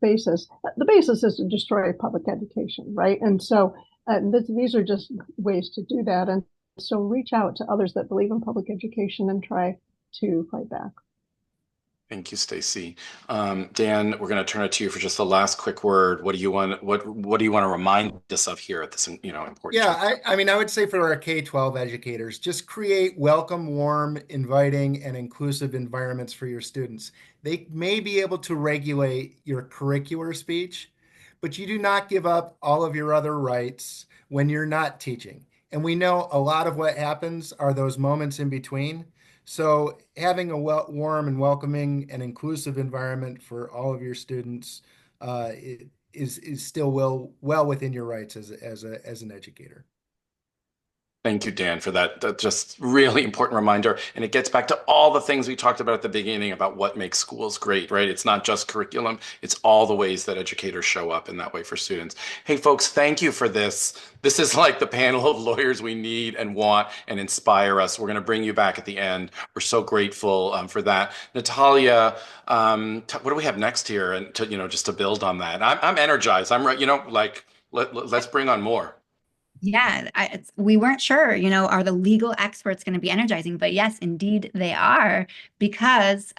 basis. The basis is to destroy public education, right? And so these are just ways to do that. And so reach out to others that believe in public education and try to fight back. Thank you, Stacy. Dan, we're going to turn it to you for just the last quick word. What do you want? What do you want to remind us of here at this, important? Yeah, I mean, I would say for our K-12 educators, just create welcome, warm, inviting, and inclusive environments for your students. They may be able to regulate your curricular speech, but you do not give up all of your other rights when you're not teaching. And we know a lot of what happens are those moments in between. So having a warm and welcoming and inclusive environment for all of your students is still well within your rights as an educator. Thank you, Dan, for that just really important reminder. And it gets back to all the things we talked about at the beginning about what makes schools great, right? It's not just curriculum, it's all the ways that educators show up in that way for students. Hey, folks, thank you for this. This is like the panel of lawyers we need and want and inspire us. We're going to bring you back at the end. We're so grateful for that. Natalia, what do we have next here? And to, just to build on that, I'm energized. I'm right. Let's bring on more. Yeah, we weren't sure, are the legal experts going to be energizing? But yes, indeed they are, because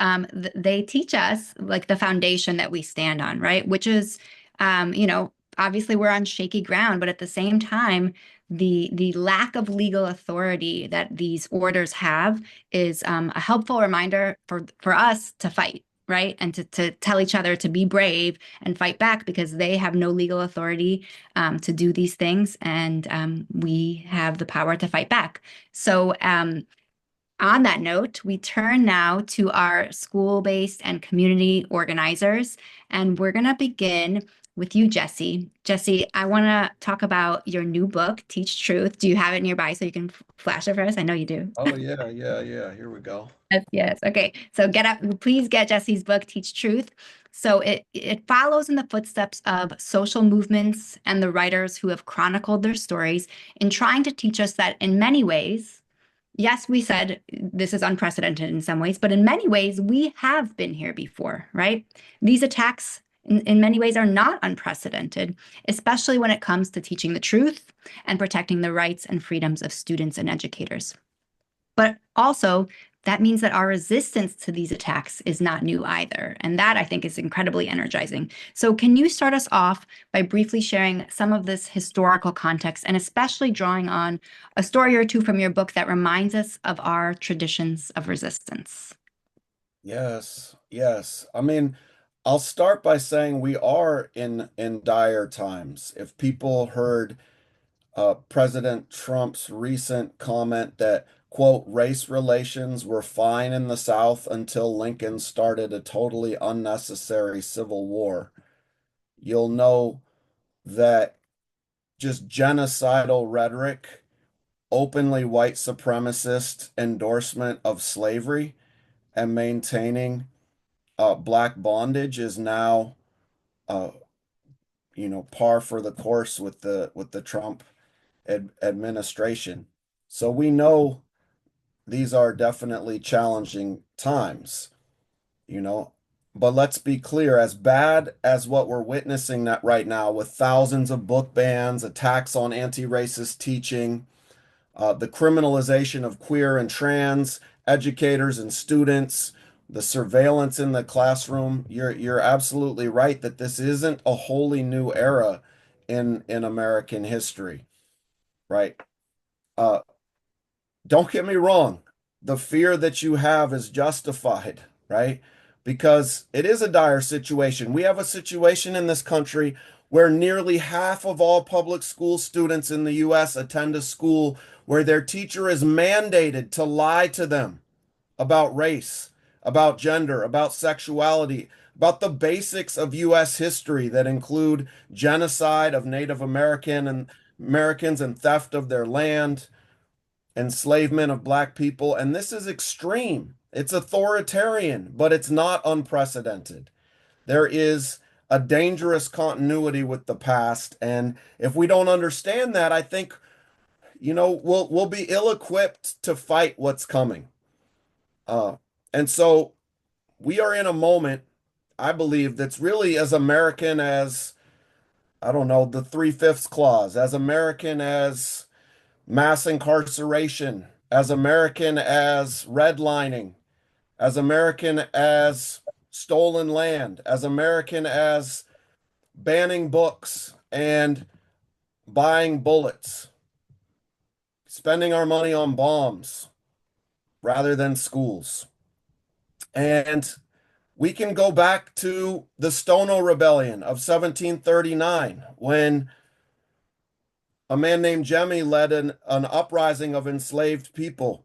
they teach us like the foundation that we stand on, right? Which is, obviously we're on shaky ground, but at the same time, the lack of legal authority that these orders have is a helpful reminder for us to fight. Right. And to tell each other to be brave and fight back, because they have no legal authority to do these things. And we have the power to fight back. So on that note, we turn now to our school-based and community organizers. And we're going to begin with you, Jesse. Jesse, I want to talk about your new book, Teach Truth. Do you have it nearby so you can flash it for us? I know you do. Oh, yeah. Here we go. Yes. Okay. So please get Jesse's book, Teach Truth. So it follows in the footsteps of social movements and the writers who have chronicled their stories in trying to teach us that in many ways, yes, we said this is unprecedented in some ways, but in many ways, we have been here before, right? These attacks in many ways are not unprecedented, especially when it comes to teaching the truth and protecting the rights and freedoms of students and educators. But also, that means that our resistance to these attacks is not new either. And that, I think, is incredibly energizing. So can you start us off by briefly sharing some of this historical context, and especially drawing on a story or two from your book that reminds us of our traditions of resistance? Yes. I mean, I'll start by saying we are in dire times. If people heard President Trump's recent comment that, quote, race relations were fine in the South until Lincoln started a totally unnecessary civil war, you'll know that just genocidal rhetoric, openly white supremacist endorsement of slavery, and maintaining black bondage is now, par for the course with the Trump administration. So we know these are definitely challenging times, but let's be clear, as bad as what we're witnessing that right now with thousands of book bans, attacks on anti-racist teaching, the criminalization of queer and trans educators and students, the surveillance in the classroom, you're absolutely right that this isn't a wholly new era in American history, right? Don't get me wrong, the fear that you have is justified, right? Because it is a dire situation. We have a situation in this country where nearly half of all public school students in the US attend a school where their teacher is mandated to lie to them about race, about gender, about sexuality, about the basics of US history that include genocide of Native Americans and theft of their land, enslavement of Black people. And this is extreme. It's authoritarian, but it's not unprecedented. There is a dangerous continuity with the past. And if we don't understand that, I think we'll be ill-equipped to fight what's coming. And so we are in a moment, I believe, that's really as American as, I don't know, the Three-Fifths Clause, as American as mass incarceration, as American as redlining, as American as stolen land, as American as banning books and buying bullets, spending our money on bombs rather than schools. And we can go back to the Stono Rebellion of 1739 when a man named Jemmy led an uprising of enslaved people,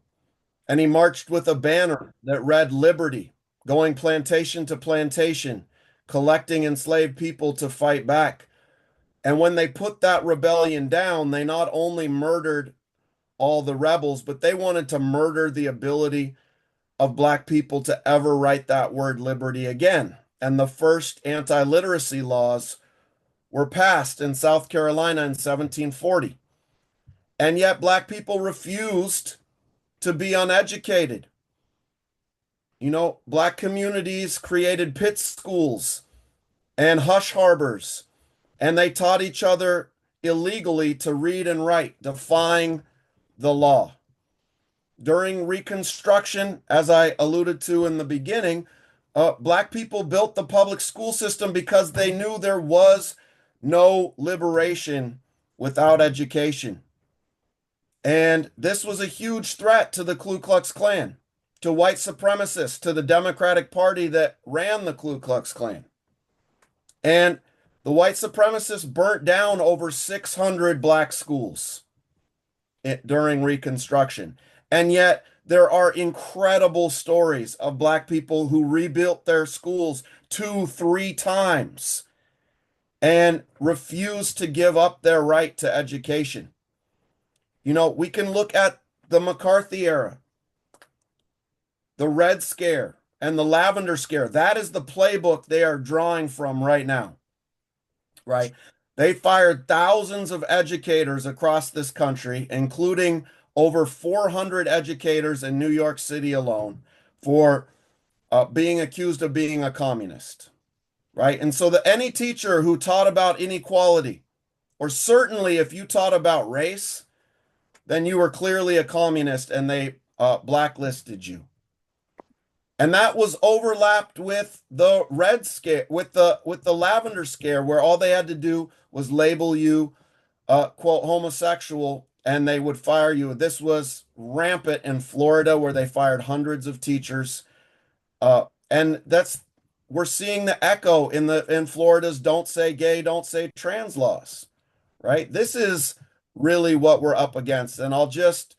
and he marched with a banner that read liberty, going plantation to plantation, collecting enslaved people to fight back. And when they put that rebellion down, they not only murdered all the rebels, but they wanted to murder the ability of Black people to ever write that word liberty again. And the first anti-literacy laws were passed in South Carolina in 1740. And yet Black people refused to be uneducated. Black communities created pit schools and hush harbors, and they taught each other illegally to read and write, defying the law. During Reconstruction, as I alluded to in the beginning, Black people built the public school system because they knew there was no liberation without education. And this was a huge threat to the Ku Klux Klan, to white supremacists, to the Democratic Party that ran the Ku Klux Klan. And the white supremacists burnt down over 600 Black schools during Reconstruction. And yet there are incredible stories of Black people who rebuilt their schools 2-3 times and refused to give up their right to education. We can look at the McCarthy era, the Red Scare, and the Lavender Scare. That is the playbook they are drawing from right now, right? They fired thousands of educators across this country, including over 400 educators in New York City alone for being accused of being a communist, right? And so any teacher who taught about inequality, or certainly if you taught about race, then you were clearly a communist and they blacklisted you. And that was overlapped with the Red Scare, with the Lavender Scare, where all they had to do was label you, quote, homosexual, and they would fire you. This was rampant in Florida, where they fired hundreds of teachers. And we're seeing the echo in Florida's "Don't Say Gay, Don't Say Trans" laws, right? This is really what we're up against. And I'll just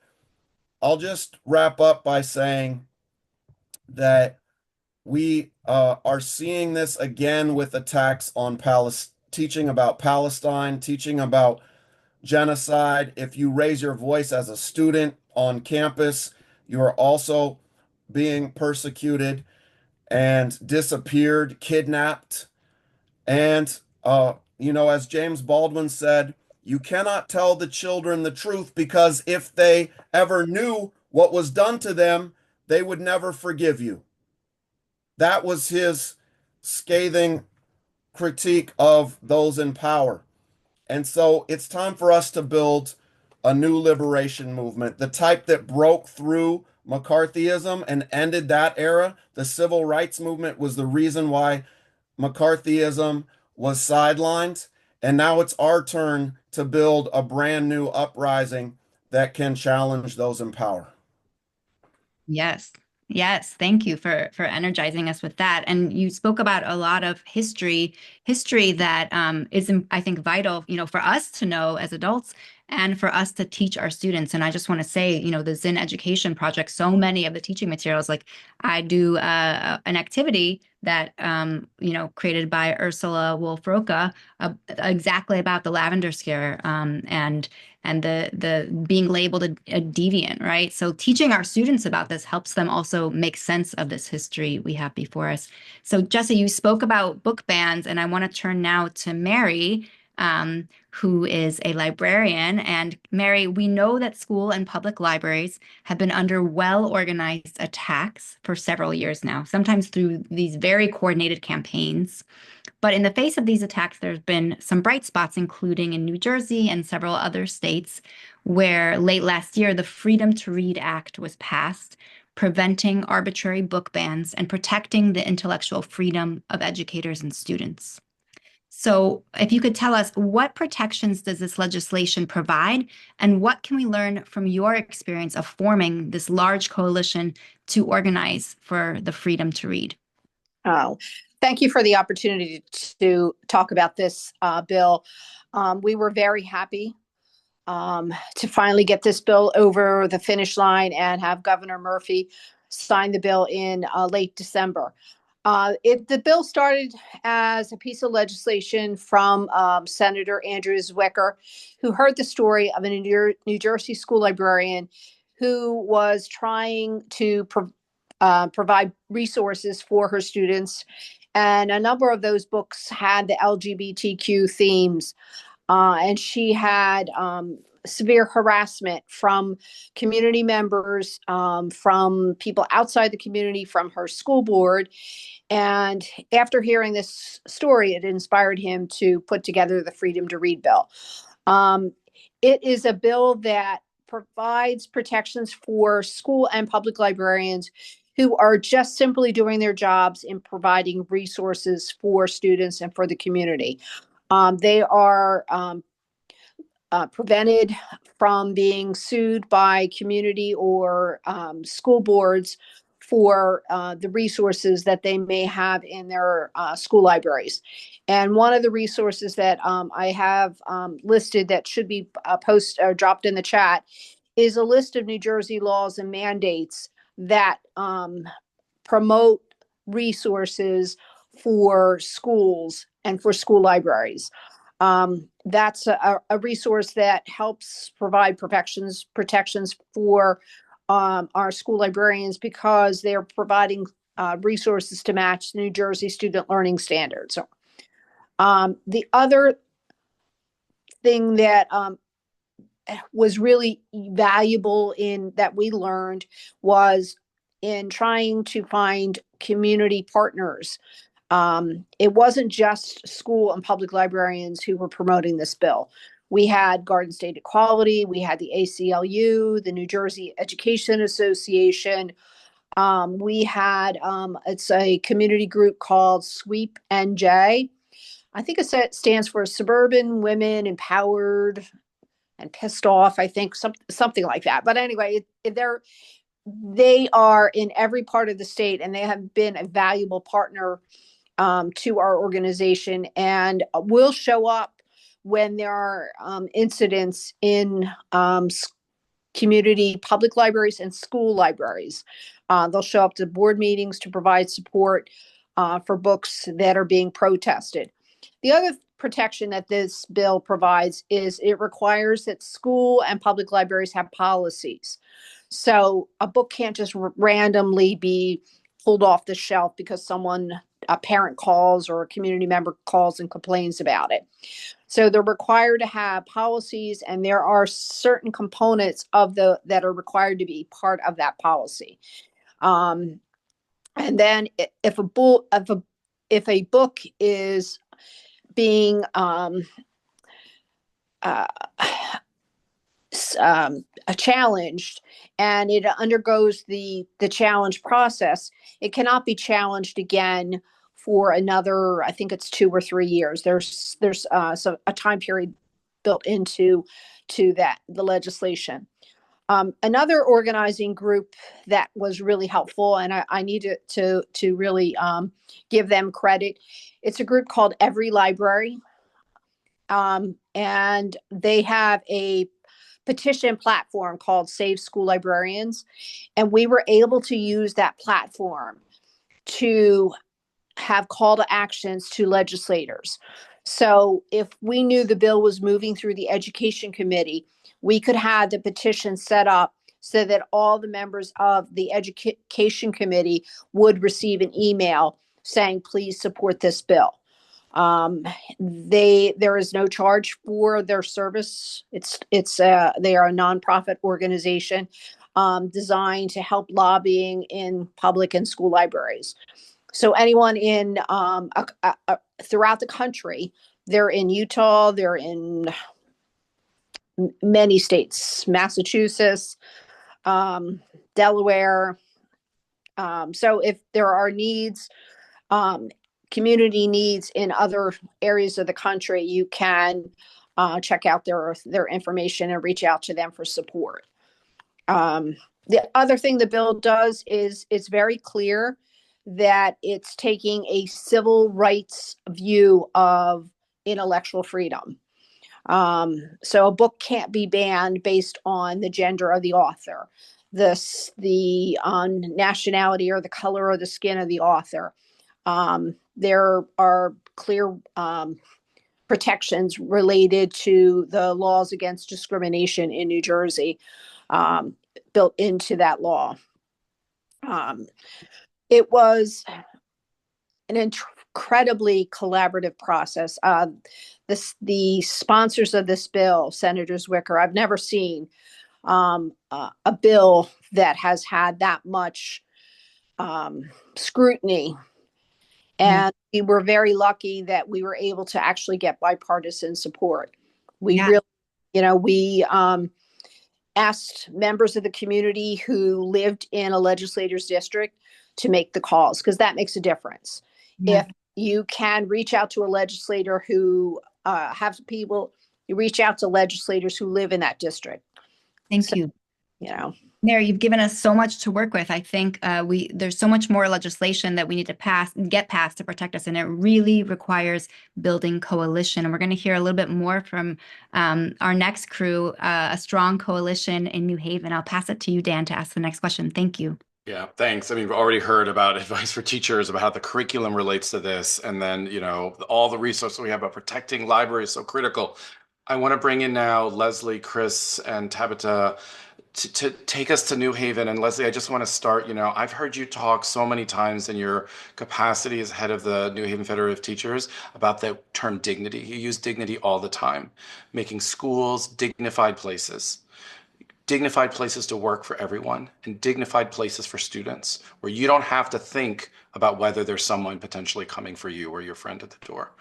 wrap up by saying that we are seeing this again with attacks on teaching about Palestine, teaching about genocide. If you raise your voice as a student on campus, you are also being persecuted and disappeared, kidnapped. And, as James Baldwin said, you cannot tell the children the truth, because if they ever knew what was done to them, they would never forgive you. That was his scathing critique of those in power. And so it's time for us to build a new liberation movement, the type that broke through McCarthyism and ended that era. The civil rights movement was the reason why McCarthyism was sidelined. And now it's our turn to build a brand new uprising that can challenge those in power. Yes. Yes, thank you for energizing us with that. And you spoke about a lot of history that is, I think, vital, for us to know as adults and for us to teach our students. And I just want to say, the Zinn Education Project, so many of the teaching materials, like I do an activity that, created by Ursula Wolf-Roca, exactly about the Lavender Scare and the being labeled a deviant, right? So teaching our students about this helps them also make sense of this history we have before us. So Jesse, you spoke about book bans, and I want to turn now to Mary. who is a librarian. And Mary, we know that school and public libraries have been under well-organized attacks for several years now, sometimes through these very coordinated campaigns. But in the face of these attacks, there's been some bright spots, including in New Jersey and several other states, where late last year, the Freedom to Read Act was passed, preventing arbitrary book bans and protecting the intellectual freedom of educators and students. So if you could tell us, what protections does this legislation provide, and what can we learn from your experience of forming this large coalition to organize for the freedom to read? Oh, thank you for the opportunity to talk about this bill. We were very happy to finally get this bill over the finish line and have Governor Murphy sign the bill in late December. The bill started as a piece of legislation from Senator Andrew Zwicker, who heard the story of a New Jersey school librarian who was trying to provide resources for her students. And a number of those books had the LGBTQ themes. And she had severe harassment from community members, from people outside the community, from her school board. And after hearing this story, it inspired him to put together the Freedom to Read bill. It is a bill that provides protections for school and public librarians who are just simply doing their jobs in providing resources for students and for the community. They are prevented from being sued by community or school boards for the resources that they may have in their school libraries. And one of the resources that I have listed that should be dropped in the chat is a list of New Jersey laws and mandates that promote resources for schools and for school libraries. That's a resource that helps provide protections for our school librarians, because they're providing resources to match New Jersey student learning standards. The other thing that was really valuable in that we learned was in trying to find community partners. It wasn't just school and public librarians who were promoting this bill. We had Garden State Equality, we had the ACLU, the New Jersey Education Association. We had, it's a community group called SWEEP NJ. I think it stands for Suburban Women Empowered and Pissed Off, I think, something like that. But anyway, they are in every part of the state, and they have been a valuable partner to our organization, and will show up when there are incidents in community public libraries and school libraries. They'll show up to board meetings to provide support for books that are being protested. The other protection that this bill provides is it requires that school and public libraries have policies. So a book can't just randomly be pulled off the shelf because a parent calls or a community member calls and complains about it. So they're required to have policies, and there are certain components that are required to be part of that policy. And then if a book is being challenged and it undergoes the challenge process, it cannot be challenged again for another, I think it's 2 or 3 years. There's a time period built into the legislation. Another organizing group that was really helpful, and I need to really give them credit. It's a group called Every Library, and they have a petition platform called Save School Librarians, and we were able to use that platform to have call to actions to legislators. So if we knew the bill was moving through the Education Committee, we could have the petition set up so that all the members of the Education Committee would receive an email saying, please support this bill. Um, there is no charge for their service. They are a nonprofit organization designed to help lobbying in public and school libraries. So anyone in throughout the country, they're in Utah, they're in many states, Massachusetts, Delaware. So if there are needs, community needs in other areas of the country, you can check out their information and reach out to them for support. The other thing the bill does is it's very clear that it's taking a civil rights view of intellectual freedom. So a book can't be banned based on the gender of the author, the nationality or the color or the skin of the author. There are clear protections related to the laws against discrimination in New Jersey built into that law. It was an incredibly collaborative process. The sponsors of this bill, Senators Wicker, I've never seen a bill that has had that much scrutiny. And we were very lucky that we were able to actually get bipartisan support. We really, asked members of the community who lived in a legislator's district to make the calls, because that makes a difference. If you can reach out to a legislator who you reach out to legislators who live in that district. Thank you. Mary, you've given us so much to work with. I think there's so much more legislation that we need to get passed to protect us, and it really requires building coalition. And we're going to hear a little bit more from our next crew, a strong coalition in New Haven. I'll pass it to you, Dan, to ask the next question. Thank you. Yeah, thanks. I mean, we've already heard about advice for teachers about how the curriculum relates to this, and then, all the resources we have about protecting libraries is so critical. I want to bring in now Leslie, Chris, and Tabitha to take us to New Haven. And Leslie, I just want to start, I've heard you talk so many times in your capacity as head of the New Haven Federative Teachers about the term dignity. You use dignity all the time, making schools dignified places to work for everyone, and dignified places for students, where you don't have to think about whether there's someone potentially coming for you or your friend at the door.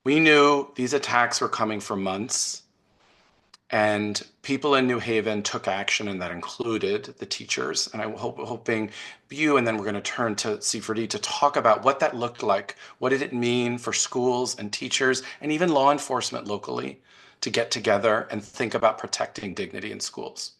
We knew these attacks were coming for months, and people in New Haven took action, and that included the teachers. And I'm hoping you, and then we're going to turn to C4D to talk about what that looked like. What did it mean for schools and teachers and even law enforcement locally to get together and think about protecting dignity in schools?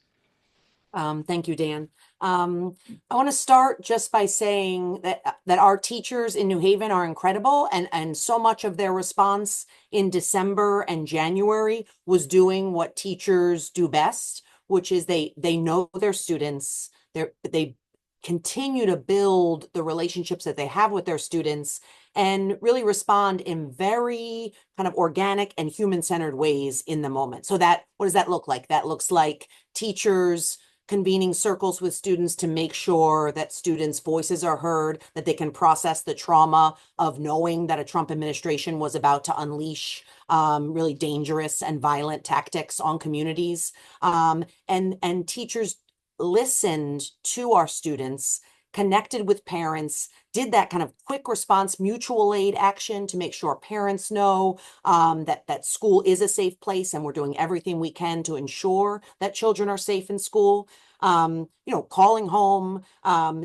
Thank you, Dan. I want to start just by saying that our teachers in New Haven are incredible, and so much of their response in December and January was doing what teachers do best, which is they know their students. They continue to build the relationships that they have with their students and really respond in very kind of organic and human-centered ways in the moment. So what does that look like? That looks like teachers convening circles with students to make sure that students' voices are heard, that they can process the trauma of knowing that a Trump administration was about to unleash really dangerous and violent tactics on communities. And teachers listened to our students, connected with parents, did that kind of quick response mutual aid action to make sure parents know that school is a safe place, and we're doing everything we can to ensure that children are safe in school. Calling home,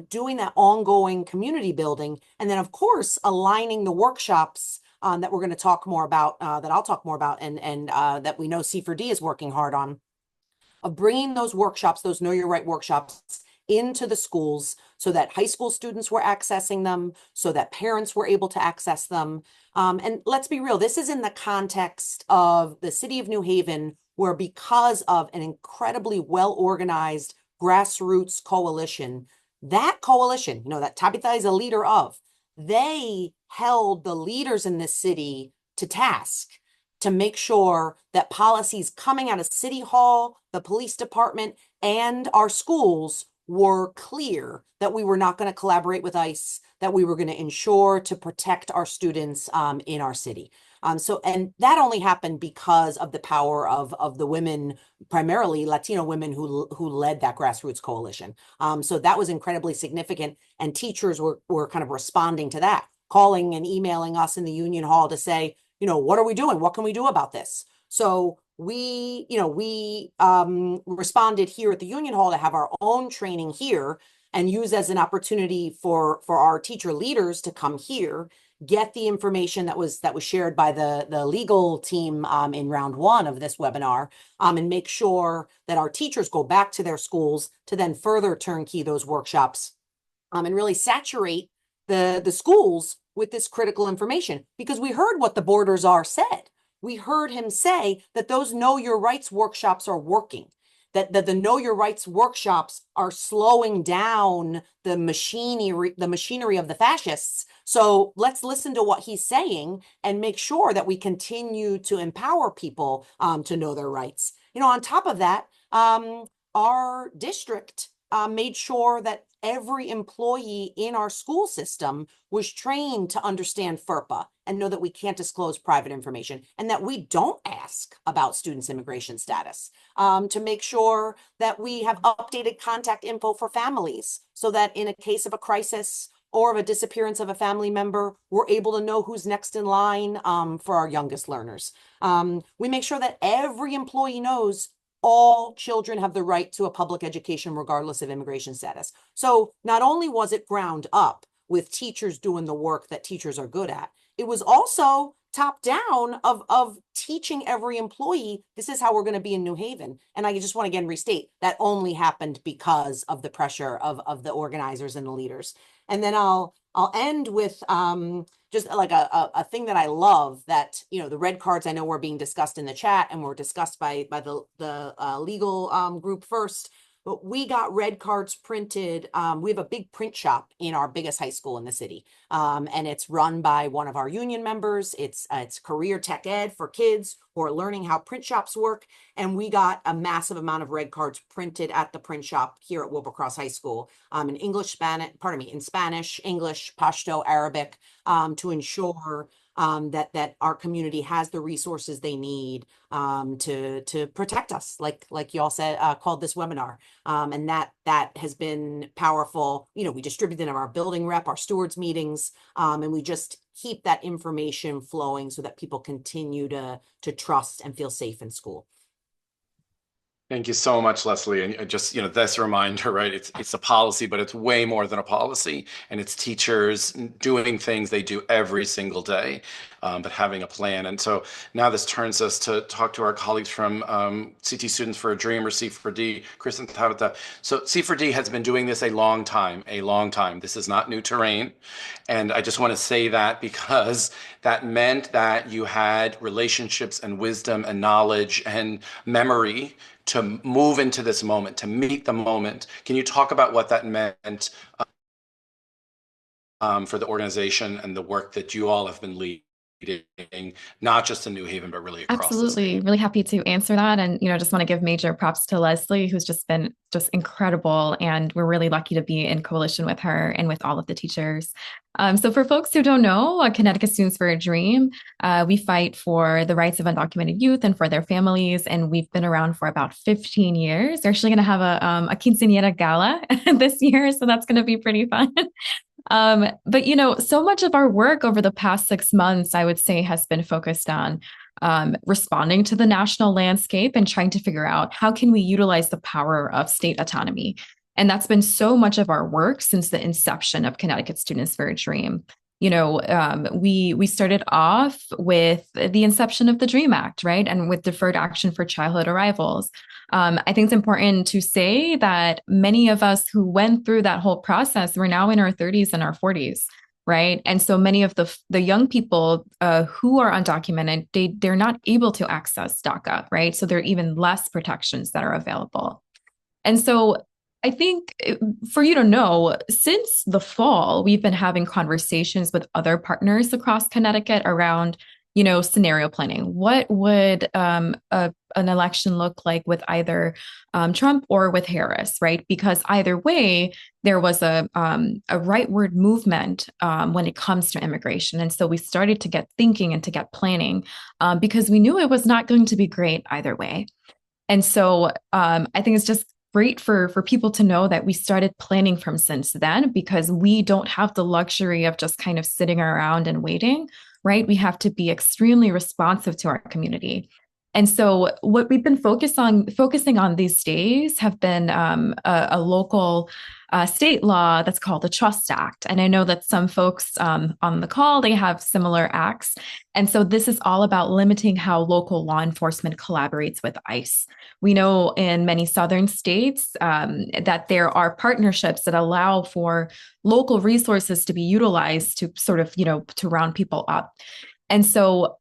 doing that ongoing community building, and then of course aligning the workshops that we're going to talk more about, that I'll talk more about, and that we know C4D is working hard on, of bringing those workshops, those Know Your Right workshops, into the schools so that high school students were accessing them, so that parents were able to access them. And let's be real, this is in the context of the city of New Haven, where because of an incredibly well-organized grassroots coalition, that coalition, that Tabitha is a leader of, they held the leaders in this city to task to make sure that policies coming out of City Hall, the police department, and our schools were clear that we were not going to collaborate with ICE, that we were going to ensure to protect our students in our city. And that only happened because of the power of the women, primarily Latino women who led that grassroots coalition. So that was incredibly significant, and teachers were kind of responding to that, calling and emailing us in the union hall to say, what are we doing? What can we do about this? So we responded here at the union hall to have our own training here and use as an opportunity for our teacher leaders to come here, get the information that was shared by the legal team in round one of this webinar, and make sure that our teachers go back to their schools to then further turnkey those workshops and really saturate the schools with this critical information, because we heard what the boarder czar said. We heard him say that those Know Your Rights workshops are working, that the Know Your Rights workshops are slowing down the machinery of the fascists. So let's listen to what he's saying and make sure that we continue to empower people to know their rights. On top of that, our district made sure that every employee in our school system was trained to understand FERPA and know that we can't disclose private information, and that we don't ask about students' immigration status, to make sure that we have updated contact info for families so that in a case of a crisis or of a disappearance of a family member, we're able to know who's next in line for our youngest learners. We make sure that every employee knows all children have the right to a public education regardless of immigration status. So not only was it ground up with teachers doing the work that teachers are good at, it was also top down of teaching every employee, this is how we're going to be in New Haven. And I just want to again restate, that only happened because of the pressure of the organizers and the leaders. And then I'll end with just like a thing that I love, that the red cards I know were being discussed in the chat and were discussed by the legal group first. But we got red cards printed. We have a big print shop in our biggest high school in the city, and it's run by one of our union members. It's career tech ed for kids who are learning how print shops work. And we got a massive amount of red cards printed at the print shop here at Wilbercross High School, in Spanish, English, Pashto, Arabic, to ensure that our community has the resources they need to protect us, like y'all said, called this webinar. And that has been powerful. We distribute it in our building rep, our stewards meetings, and we just keep that information flowing so that people continue to trust and feel safe in school. Thank you so much, Leslie. And just, this reminder, right? It's a policy, but it's way more than a policy. And it's teachers doing things they do every single day, but having a plan. And so now this turns us to talk to our colleagues from CT Students for a Dream, or C4D, Chris and Tabitha. So C4D has been doing this a long time. This is not new terrain. And I just want to say that because that meant that you had relationships and wisdom and knowledge and memory to move into this moment, to meet the moment. Can you talk about what that meant for the organization and the work that you all have been leading, not just in New Haven, but really across the Absolutely. state? Really happy to answer that. And, just want to give major props to Leslie, who's just been incredible. And we're really lucky to be in coalition with her and with all of the teachers. So for folks who don't know, Connecticut Students for a Dream, we fight for the rights of undocumented youth and for their families. And we've been around for about 15 years. They're actually going to have a quinceañera gala this year. So that's going to be pretty fun. But so much of our work over the past 6 months, I would say, has been focused on responding to the national landscape and trying to figure out how can we utilize the power of state autonomy. And that's been so much of our work since the inception of Connecticut Students for a Dream. We started off with the inception of the DREAM Act, right? And with deferred action for childhood arrivals. I think it's important to say that many of us who went through that whole process were now in our 30s and our 40s, right? And so many of the young people who are undocumented, they're not able to access DACA, right? So there are even less protections that are available. And so I think for you to know, since the fall, we've been having conversations with other partners across Connecticut around scenario planning. What would an election look like with either Trump or with Harris, right? Because either way, there was a rightward movement when it comes to immigration. And so we started to get thinking and to get planning because we knew it was not going to be great either way. And so I think it's just great for people to know that we started planning from since then, because we don't have the luxury of just kind of sitting around and waiting, right? We have to be extremely responsive to our community. And so what we've been focusing on these days have been a local state law that's called the Trust Act. And I know that some folks on the call, they have similar acts. And so this is all about limiting how local law enforcement collaborates with ICE. We know in many southern states that there are partnerships that allow for local resources to be utilized to sort of, to round people up. And so,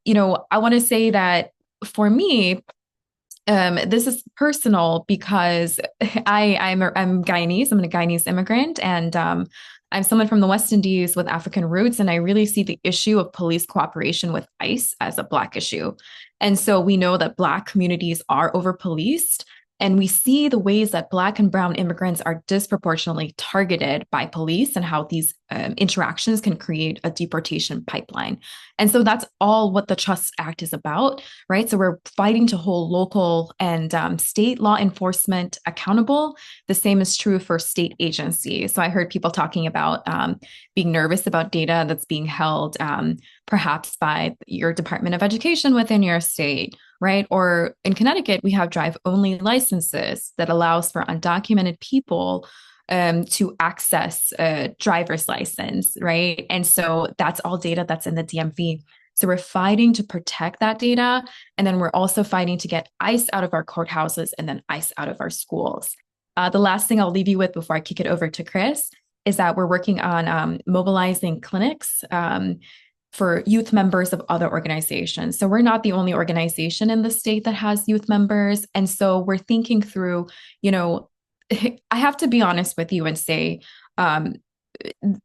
I want to say that for me, this is personal because I'm Guyanese. I'm a Guyanese immigrant, and I'm someone from the West Indies with African roots, and I really see the issue of police cooperation with ICE as a Black issue. And so we know that Black communities are over-policed, and we see the ways that Black and brown immigrants are disproportionately targeted by police and how these interactions can create a deportation pipeline. And so that's all what the Trust Act is about, right? So we're fighting to hold local and state law enforcement accountable. The same is true for state agencies. So I heard people talking about being nervous about data that's being held perhaps by your Department of Education within your state, right? Or in Connecticut, we have drive-only licenses that allows for undocumented people to access a driver's license, right? And so that's all data that's in the DMV. So we're fighting to protect that data. And then we're also fighting to get ICE out of our courthouses and then ICE out of our schools. The last thing I'll leave you with before I kick it over to Chris is that we're working on mobilizing clinics for youth members of other organizations. So we're not the only organization in the state that has youth members. And so we're thinking through, I have to be honest with you and say,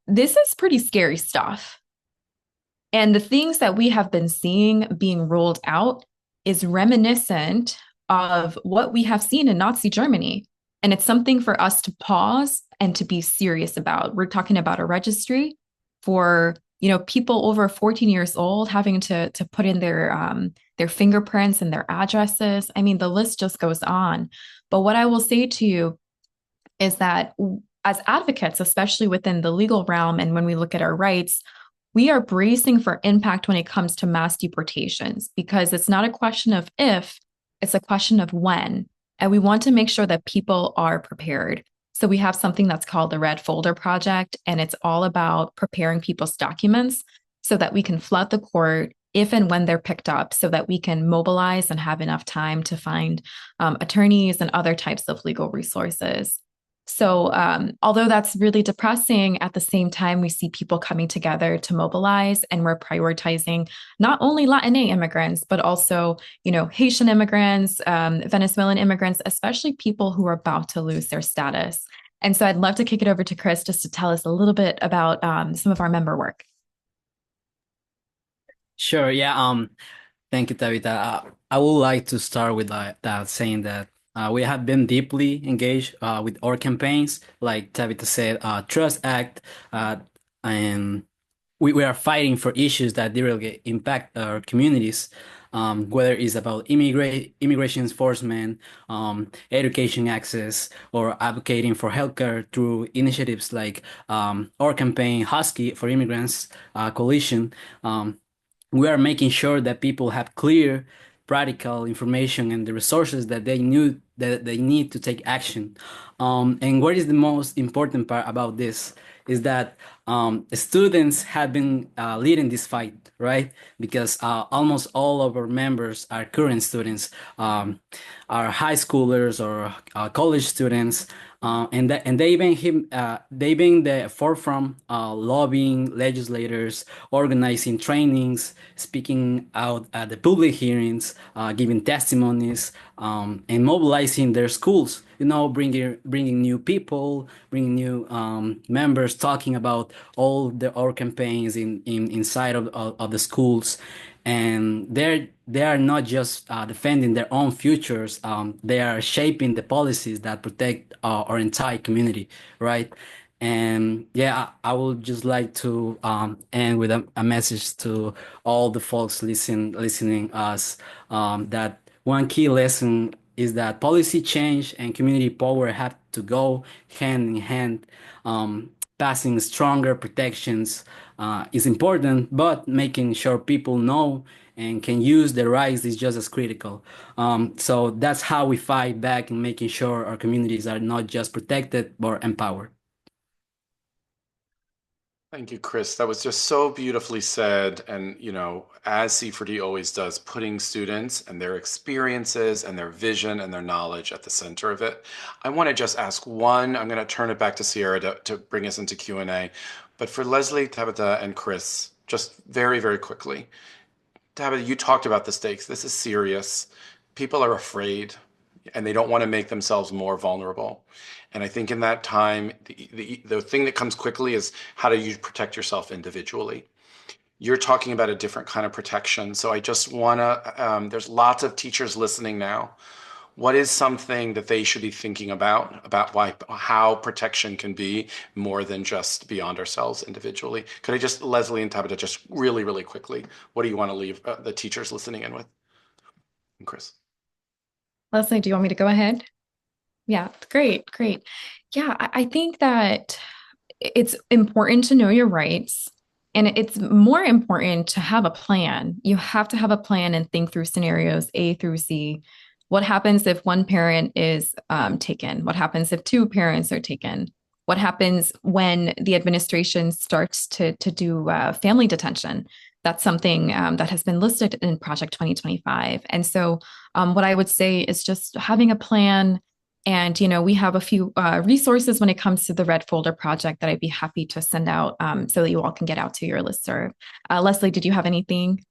this is pretty scary stuff. And the things that we have been seeing being rolled out is reminiscent of what we have seen in Nazi Germany. And it's something for us to pause and to be serious about. We're talking about a registry for people over 14 years old having to put in their fingerprints and their addresses. I mean, the list just goes on. But what I will say to you is that as advocates, especially within the legal realm, and when we look at our rights, we are bracing for impact when it comes to mass deportations, because it's not a question of if, it's a question of when. And we want to make sure that people are prepared. So we have something that's called the Red Folder Project, and it's all about preparing people's documents so that we can flood the court if and when they're picked up, so that we can mobilize and have enough time to find attorneys and other types of legal resources. So although that's really depressing, at the same time, we see people coming together to mobilize, and we're prioritizing not only Latina immigrants, but also, Haitian immigrants, Venezuelan immigrants, especially people who are about to lose their status. And so I'd love to kick it over to Chris just to tell us a little bit about some of our member work. Sure. Yeah. Thank you, Tabitha. I would like to start with that saying that we have been deeply engaged with our campaigns, like Tabitha said, Trust Act, and we are fighting for issues that directly impact our communities, whether it's about immigration enforcement, education access, or advocating for healthcare through initiatives like our campaign, Husky for Immigrants Coalition. We are making sure that people have clear, practical information and the resources that they need to take action. And what is the most important part about this is that students have been leading this fight, right? Because almost all of our members are current students, are high schoolers or college students. And they've been the forefront, lobbying legislators, organizing trainings, speaking out at the public hearings, giving testimonies, and mobilizing their schools. Bringing new people, bringing new members, talking about all our campaigns inside of the schools, and they are not just defending their own futures. They are shaping the policies that protect our entire community, right? And yeah, I would just like to end with a message to all the folks listening us, that one key lesson is that policy change and community power have to go hand in hand. Passing stronger protections is important, but making sure people know and can use their rights is just as critical. So that's how we fight back and making sure our communities are not just protected but empowered. Thank you, Chris. That was just so beautifully said. And, as C4D always does, putting students and their experiences and their vision and their knowledge at the center of it. I want to just ask one, I'm going to turn it back to Sierra to bring us into Q&A. But for Leslie, Tabitha, and Chris, just very, very quickly. Tabitha, you talked about the stakes. This is serious. People are afraid and they don't want to make themselves more vulnerable. And I think in that time, the thing that comes quickly is how do you protect yourself individually? You're talking about a different kind of protection. So I just want to, there's lots of teachers listening now. What is something that they should be thinking about how protection can be more than just beyond ourselves individually? Could I just, Leslie and Tabitha, just really, really quickly, what do you want to leave the teachers listening in with? And Chris. Leslie, do you want me to go ahead? Yeah, great. Yeah, I think that it's important to know your rights, and it's more important to have a plan. You have to have a plan and think through scenarios A through Z. What happens if one parent is taken? What happens if two parents are taken? What happens when the administration starts to do family detention? That's something that has been listed in Project 2025. And so what I would say is just having a plan. And, we have a few resources when it comes to the Red Folder Project that I'd be happy to send out so that you all can get out to your listserv. Leslie, did you have anything?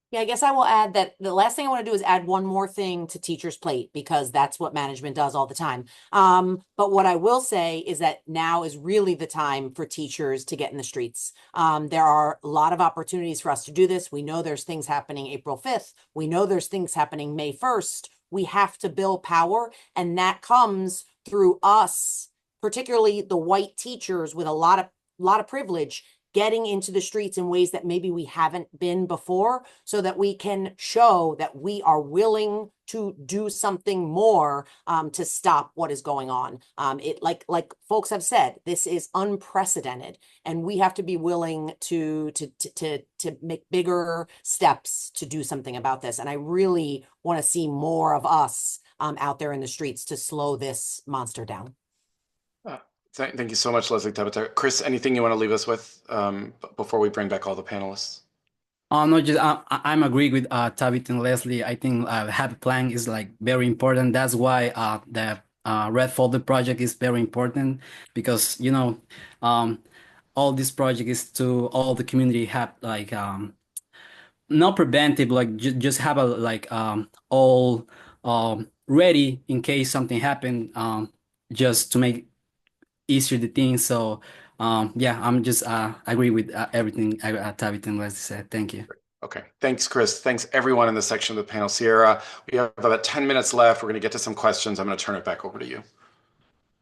Yeah, I guess I will add that the last thing I want to do is add one more thing to teachers' plate, because that's what management does all the time. But what I will say is that now is really the time for teachers to get in the streets. There are a lot of opportunities for us to do this. We know there's things happening April 5th. We know there's things happening May 1st. We have to build power, and that comes through us, particularly the white teachers with a lot of privilege, getting into the streets in ways that maybe we haven't been before, so that we can show that we are willing to do something more to stop what is going on. Like folks have said, this is unprecedented, and we have to be willing to make bigger steps to do something about this. And I really want to see more of us out there in the streets to slow this monster down. Thank you so much, Leslie, Tabitha. Chris, anything you want to leave us with before we bring back all the panelists? No, just I'm agreeing with Tabitha and Leslie. I think happy plan is very important. That's why the Red Folder Project is very important, because all this project is to all the community have not preventive, just have a all ready in case something happened, just to make easier the thing. So yeah, I'm just agree with everything Tabitha and Leslie said. Thank you. Okay, thanks, Chris. Thanks everyone in this section of the panel. Sierra, we have about 10 minutes left. We're going to get to some questions. I'm going to turn it back over to you.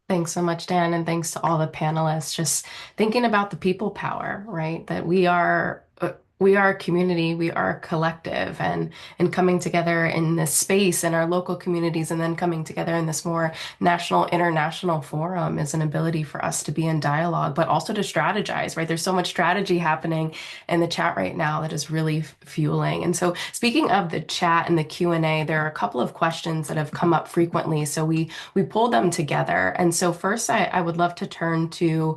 Thanks so much, Dan, and thanks to all the panelists. Just thinking about the people power, right? That we are a community, we are a collective, and coming together in this space in our local communities, and then coming together in this more national, international forum is an ability for us to be in dialogue, but also to strategize, right? There's so much strategy happening in the chat right now that is really fueling. And so speaking of the chat and the Q&A, there are a couple of questions that have come up frequently. So we pulled them together. And so first, I would love to turn to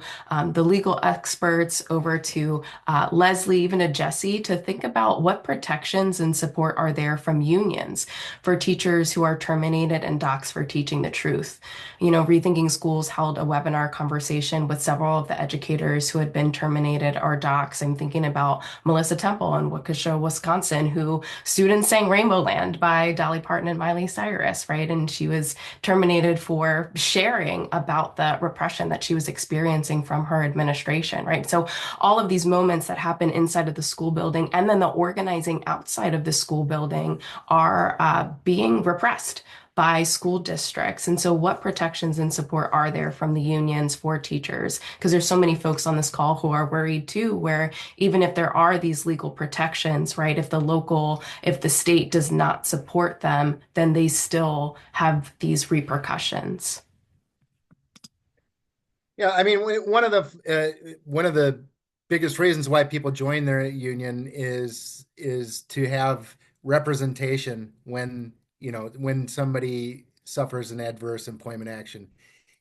the legal experts, over to Leslie, even to Jesse, Jesse, to think about what protections and support are there from unions for teachers who are terminated and docs for teaching the truth. You know, Rethinking Schools held a webinar conversation with several of the educators who had been terminated or docs. I'm thinking about Melissa Temple in Waukesha, Wisconsin, who students sang Rainbow Land by Dolly Parton and Miley Cyrus, right? And she was terminated for sharing about the repression that she was experiencing from her administration, right? So all of these moments that happen inside of the school building and then the organizing outside of the school building are being repressed by school districts. And so what protections and support are there from the unions for teachers? Because there's so many folks on this call who are worried too, where even if there are these legal protections, right, if the state does not support them, then they still have these repercussions. Yeah, I mean, one of the biggest reasons why people join their union is to have representation when somebody suffers an adverse employment action.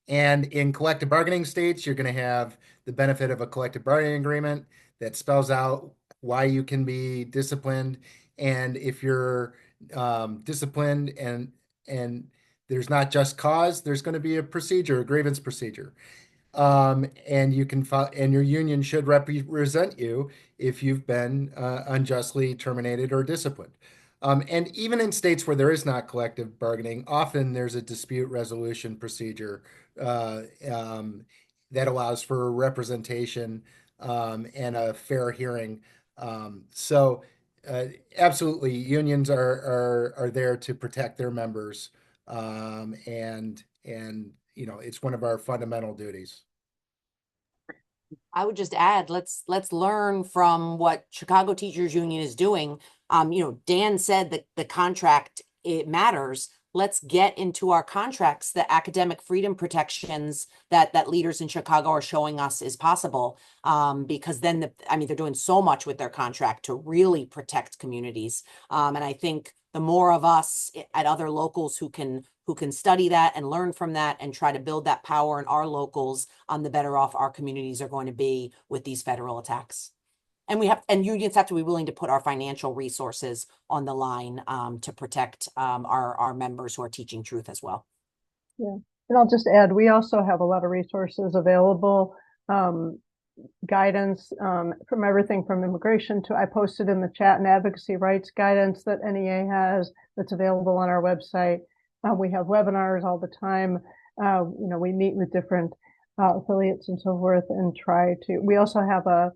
And in collective bargaining states, you're going to have the benefit of a collective bargaining agreement that spells out why you can be disciplined. And if you're disciplined and there's not just cause, there's going to be a procedure, a grievance procedure. And you can and your union should represent you if you've been unjustly terminated or disciplined. And even in states where there is not collective bargaining, often there's a dispute resolution procedure that allows for representation and a fair hearing. So absolutely, unions are there to protect their members, and it's one of our fundamental duties. I would just add, let's learn from what Chicago Teachers Union is doing. Dan said that the contract, it matters. Let's get into our contracts the academic freedom protections that leaders in Chicago are showing us is possible. Because then they're doing so much with their contract to really protect communities. And I think the more of us at other locals who can study that and learn from that and try to build that power in our locals, the better off our communities are going to be with these federal attacks. And unions have to be willing to put our financial resources on the line to protect our members who are teaching truth as well. Yeah, and I'll just add, we also have a lot of resources available, guidance from everything from immigration to, I posted in the chat, an advocacy rights guidance that NEA has that's available on our website. We have webinars all the time. We meet with different affiliates and so forth and we also have a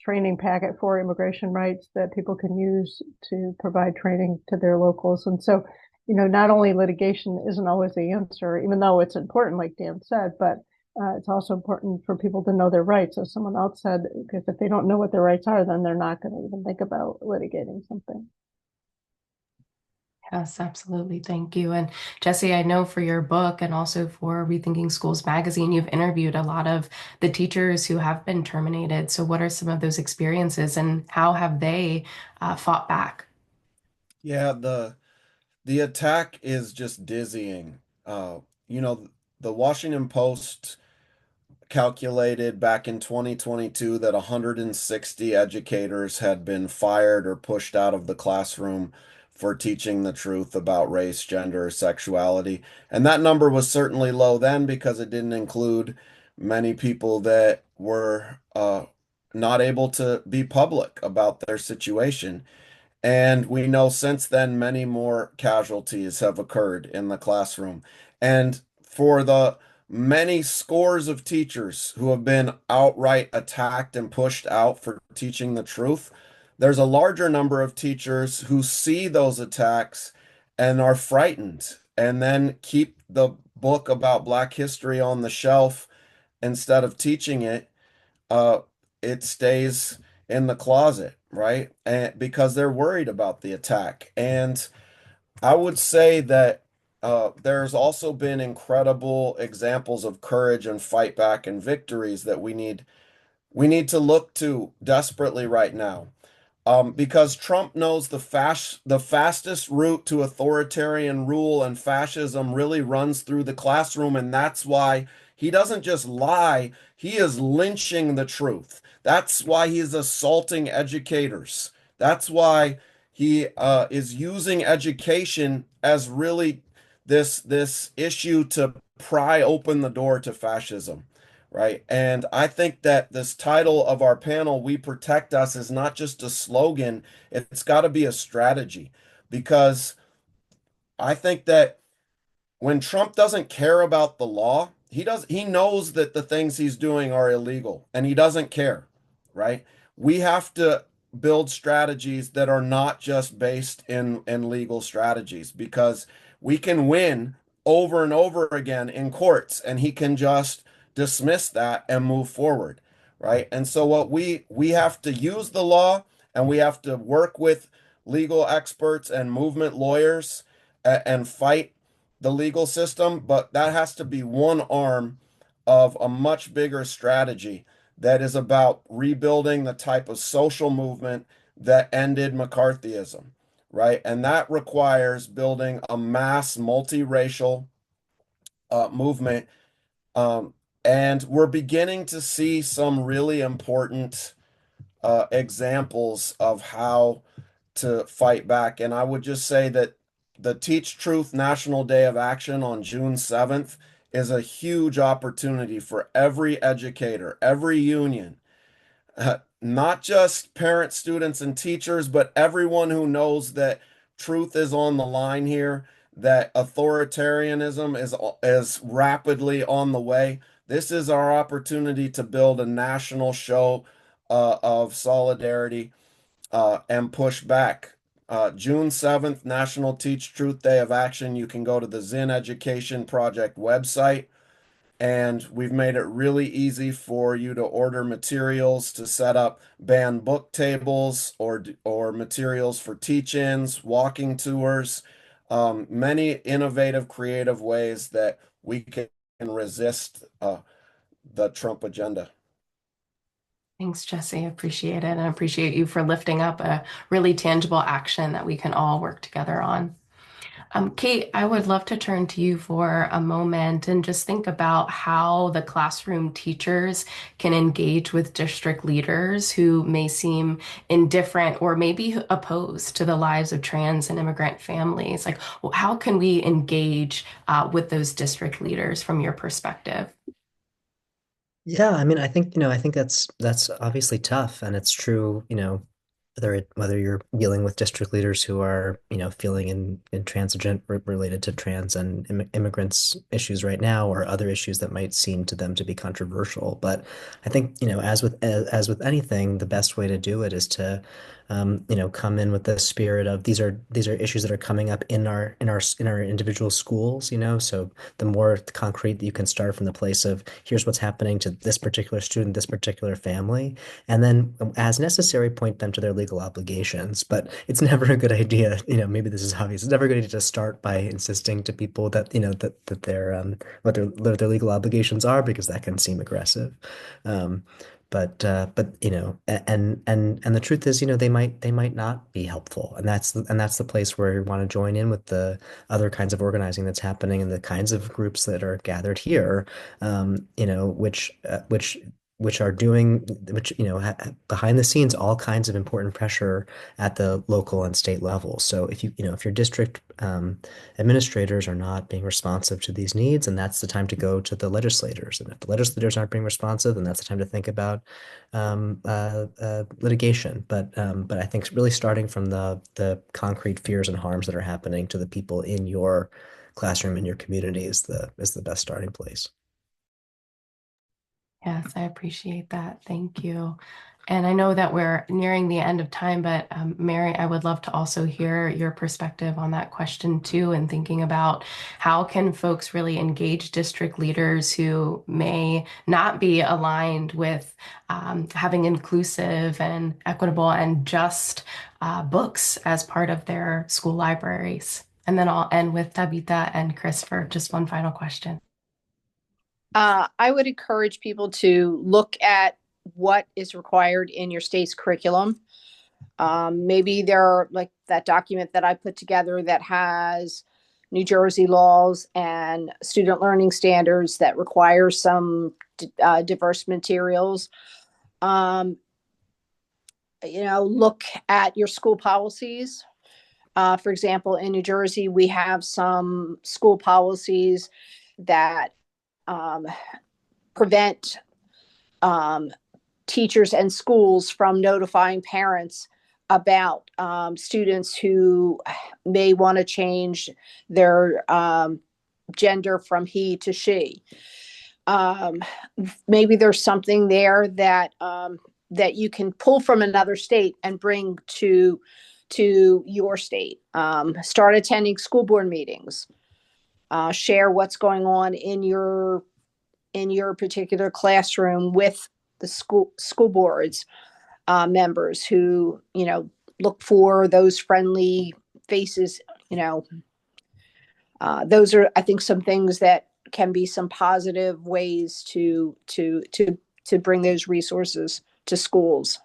training packet for immigration rights that people can use to provide training to their locals. And so, not only litigation isn't always the answer, even though it's important, like Dan said, but it's also important for people to know their rights. As someone else said, because if they don't know what their rights are, then they're not going to even think about litigating something. Yes, absolutely. Thank you. And Jesse, I know for your book and also for Rethinking Schools magazine, you've interviewed a lot of the teachers who have been terminated. So what are some of those experiences and how have they fought back? Yeah, the attack is just dizzying. The Washington Post calculated back in 2022 that 160 educators had been fired or pushed out of the classroom for teaching the truth about race, gender, or sexuality. And that number was certainly low then because it didn't include many people that were not able to be public about their situation. And we know since then many more casualties have occurred in the classroom. And for the many scores of teachers who have been outright attacked and pushed out for teaching the truth, there's a larger number of teachers who see those attacks and are frightened and then keep the book about Black history on the shelf instead of teaching it. It stays in the closet, right? And because they're worried about the attack. And I would say that there's also been incredible examples of courage and fight back and victories that we need to look to desperately right now. Because Trump knows the fastest route to authoritarian rule and fascism really runs through the classroom, and that's why He doesn't just lie, he is lynching the truth. That's why he is assaulting educators. That's why he is using education as really this issue to pry open the door to fascism, right? And I think that this title of our panel, "We Protect Us," is not just a slogan, it's got to be a strategy. Because I think that when Trump doesn't care about the law, he knows that the things he's doing are illegal and he doesn't care, right? We have to build strategies that are not just based in legal strategies, because we can win over and over again in courts and he can just dismiss that and move forward, right? And so what we have to use the law, and we have to work with legal experts and movement lawyers and fight the legal system, but that has to be one arm of a much bigger strategy that is about rebuilding the type of social movement that ended McCarthyism, right? And that requires building a mass multiracial movement. And we're beginning to see some really important examples of how to fight back. And I would just say that the Teach Truth National Day of Action on June 7th is a huge opportunity for every educator, every union, not just parents, students, and teachers, but everyone who knows that truth is on the line here, that authoritarianism is rapidly on the way. This is our opportunity to build a national show of solidarity and push back. June 7th, National Teach Truth Day of Action. You can go to the Zinn Education Project website, and we've made it really easy for you to order materials, to set up banned book tables or materials for teach-ins, walking tours, many innovative, creative ways that we can resist the Trump agenda. Thanks, Jesse. Appreciate it. And I appreciate you for lifting up a really tangible action that we can all work together on. Kate, I would love to turn to you for a moment and just think about how the classroom teachers can engage with district leaders who may seem indifferent or maybe opposed to the lives of trans and immigrant families. Like, how can we engage with those district leaders from your perspective? Yeah, I mean, I think that's obviously tough, and it's true, whether you're dealing with district leaders who are, feeling intransigent related to trans and immigrants issues right now, or other issues that might seem to them to be controversial. But I think, as with anything, the best way to do it is to, come in with the spirit of these are issues that are coming up in our individual schools, So the more concrete that you can start from the place of here's what's happening to this particular student, this particular family, and then as necessary, point them to their legal obligations. But it's never a good idea, maybe this is obvious. It's never good idea to start by insisting to people that, that what their legal obligations are, because that can seem aggressive. But and the truth is, they might not be helpful, and that's the place where you want to join in with the other kinds of organizing that's happening and the kinds of groups that are gathered here, which are doing, behind the scenes, all kinds of important pressure at the local and state level. So if your district administrators are not being responsive to these needs, and that's the time to go to the legislators. And if the legislators aren't being responsive, then that's the time to think about litigation. But I think really starting from the concrete fears and harms that are happening to the people in your classroom, in your community, is the best starting place. Yes, I appreciate that. Thank you. And I know that we're nearing the end of time, but Mary, I would love to also hear your perspective on that question too, and thinking about how can folks really engage district leaders who may not be aligned with having inclusive and equitable and just books as part of their school libraries. And then I'll end with Tabitha and Chris for just one final question. I would encourage people to look at what is required in your state's curriculum. Maybe there are, like that document that I put together that has New Jersey laws and student learning standards that require some diverse materials. Look at your school policies. For example, in New Jersey, we have some school policies that prevent teachers and schools from notifying parents about students who may want to change their gender from he to she. Maybe there's something there that you can pull from another state and bring to your state. Start attending school board meetings. Share what's going on in your particular classroom with the school boards members who look for those friendly faces. Those are, I think, some things that can be some positive ways to bring those resources to schools.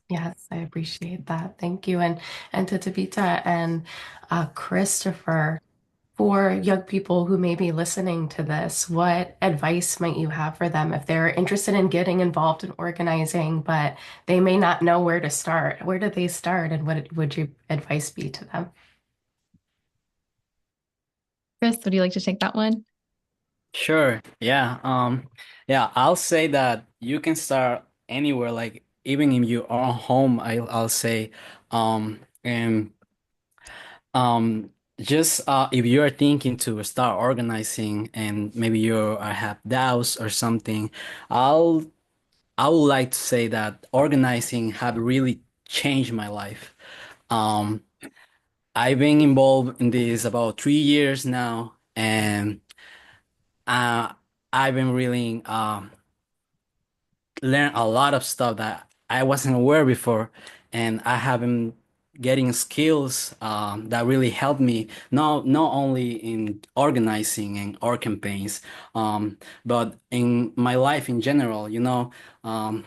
Yes, I appreciate that. Thank you. And to Tabitha and Christopher, for young people who may be listening to this, what advice might you have for them if they're interested in getting involved in organizing, but they may not know where to start? Where do they start, and what would your advice be to them? Chris, would you like to take that one? Sure. Yeah. I'll say that you can start anywhere, like even in your own home, I'll say, and just if you're thinking to start organizing and maybe you have doubts or something, I would like to say that organizing have really changed my life. Um, I've been involved in this about 3 years now, and uh, I've been really learn a lot of stuff that I wasn't aware before, and I have been getting skills that really help me not only in organizing and our campaigns, but in my life in general.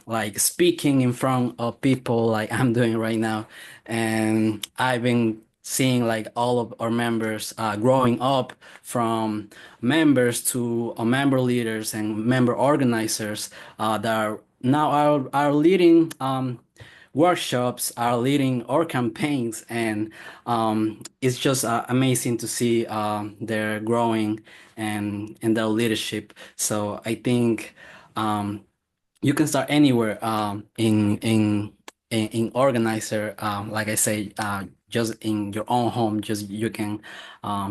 Like speaking in front of people, like I'm doing right now, and I've been seeing like all of our members growing up from members to member leaders and member organizers that are now are leading workshops, are leading our campaigns, and it's just amazing to see their growing and their leadership. So I think you can start anywhere in organizer. Like I say, just in your own home, just you can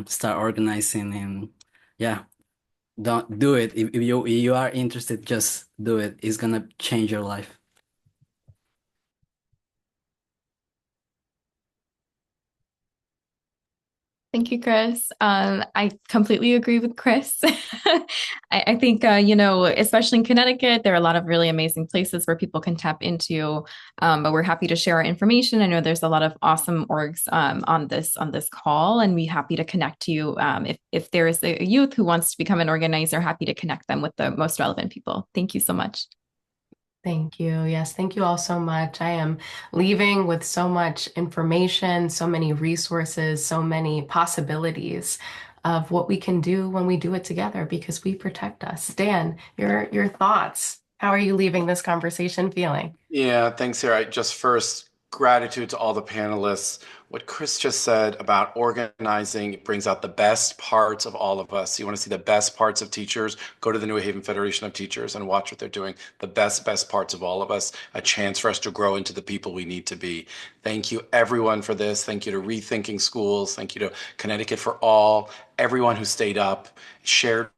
start organizing, and yeah. Don't do it. If you are interested, just do it. It's gonna change your life. Thank you, Chris. I completely agree with Chris. I think, especially in Connecticut, there are a lot of really amazing places where people can tap into. But we're happy to share our information. I know there's a lot of awesome orgs on this call, and we're happy to connect you. If there is a youth who wants to become an organizer, happy to connect them with the most relevant people. Thank you so much. Thank you. Yes, thank you all so much. I am leaving with so much information, so many resources, so many possibilities of what we can do when we do it together because we protect us. Dan, your thoughts. How are you leaving this conversation feeling? Yeah, thanks, Sarah. Just first, gratitude to all the panelists. What Chris just said about organizing brings out the best parts of all of us. You want to see the best parts of teachers? Go to the New Haven Federation of Teachers and watch what they're doing. The best parts of all of us, a chance for us to grow into the people we need to be. Thank you, everyone, for this. Thank you to Rethinking Schools. Thank you to Connecticut for All, everyone who stayed up, shared.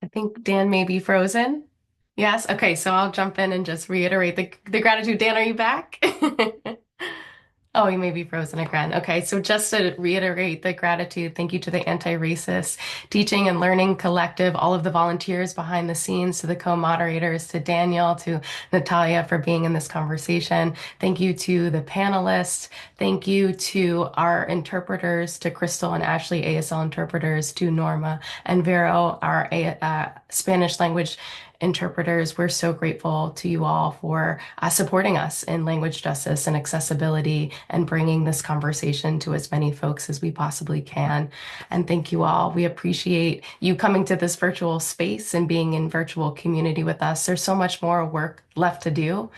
I think Dan may be frozen. Yes. Okay. So I'll jump in and just reiterate the gratitude. Dan, are you back? Oh, you may be frozen again. Okay, so just to reiterate the gratitude, thank you to the Antiracist Teaching and Learning Collective, all of the volunteers behind the scenes, to the co-moderators, to Daniel, to Natalia for being in this conversation. Thank you to the panelists. Thank you to our interpreters, to Crystal and Ashley, ASL interpreters, to Norma and Vero, our Spanish language interpreters. We're so grateful to you all for supporting us in language justice and accessibility and bringing this conversation to as many folks as we possibly can. And thank you all. We appreciate you coming to this virtual space and being in virtual community with us. There's so much more work left to do,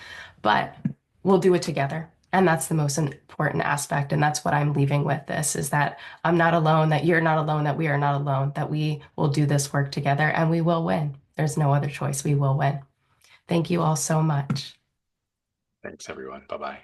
but we'll do it together. And that's the most important aspect. And that's what I'm leaving with this, is that I'm not alone, that you're not alone, that we are not alone, that we will do this work together and we will win. There's no other choice. We will win. Thank you all so much. Thanks, everyone. Bye-bye.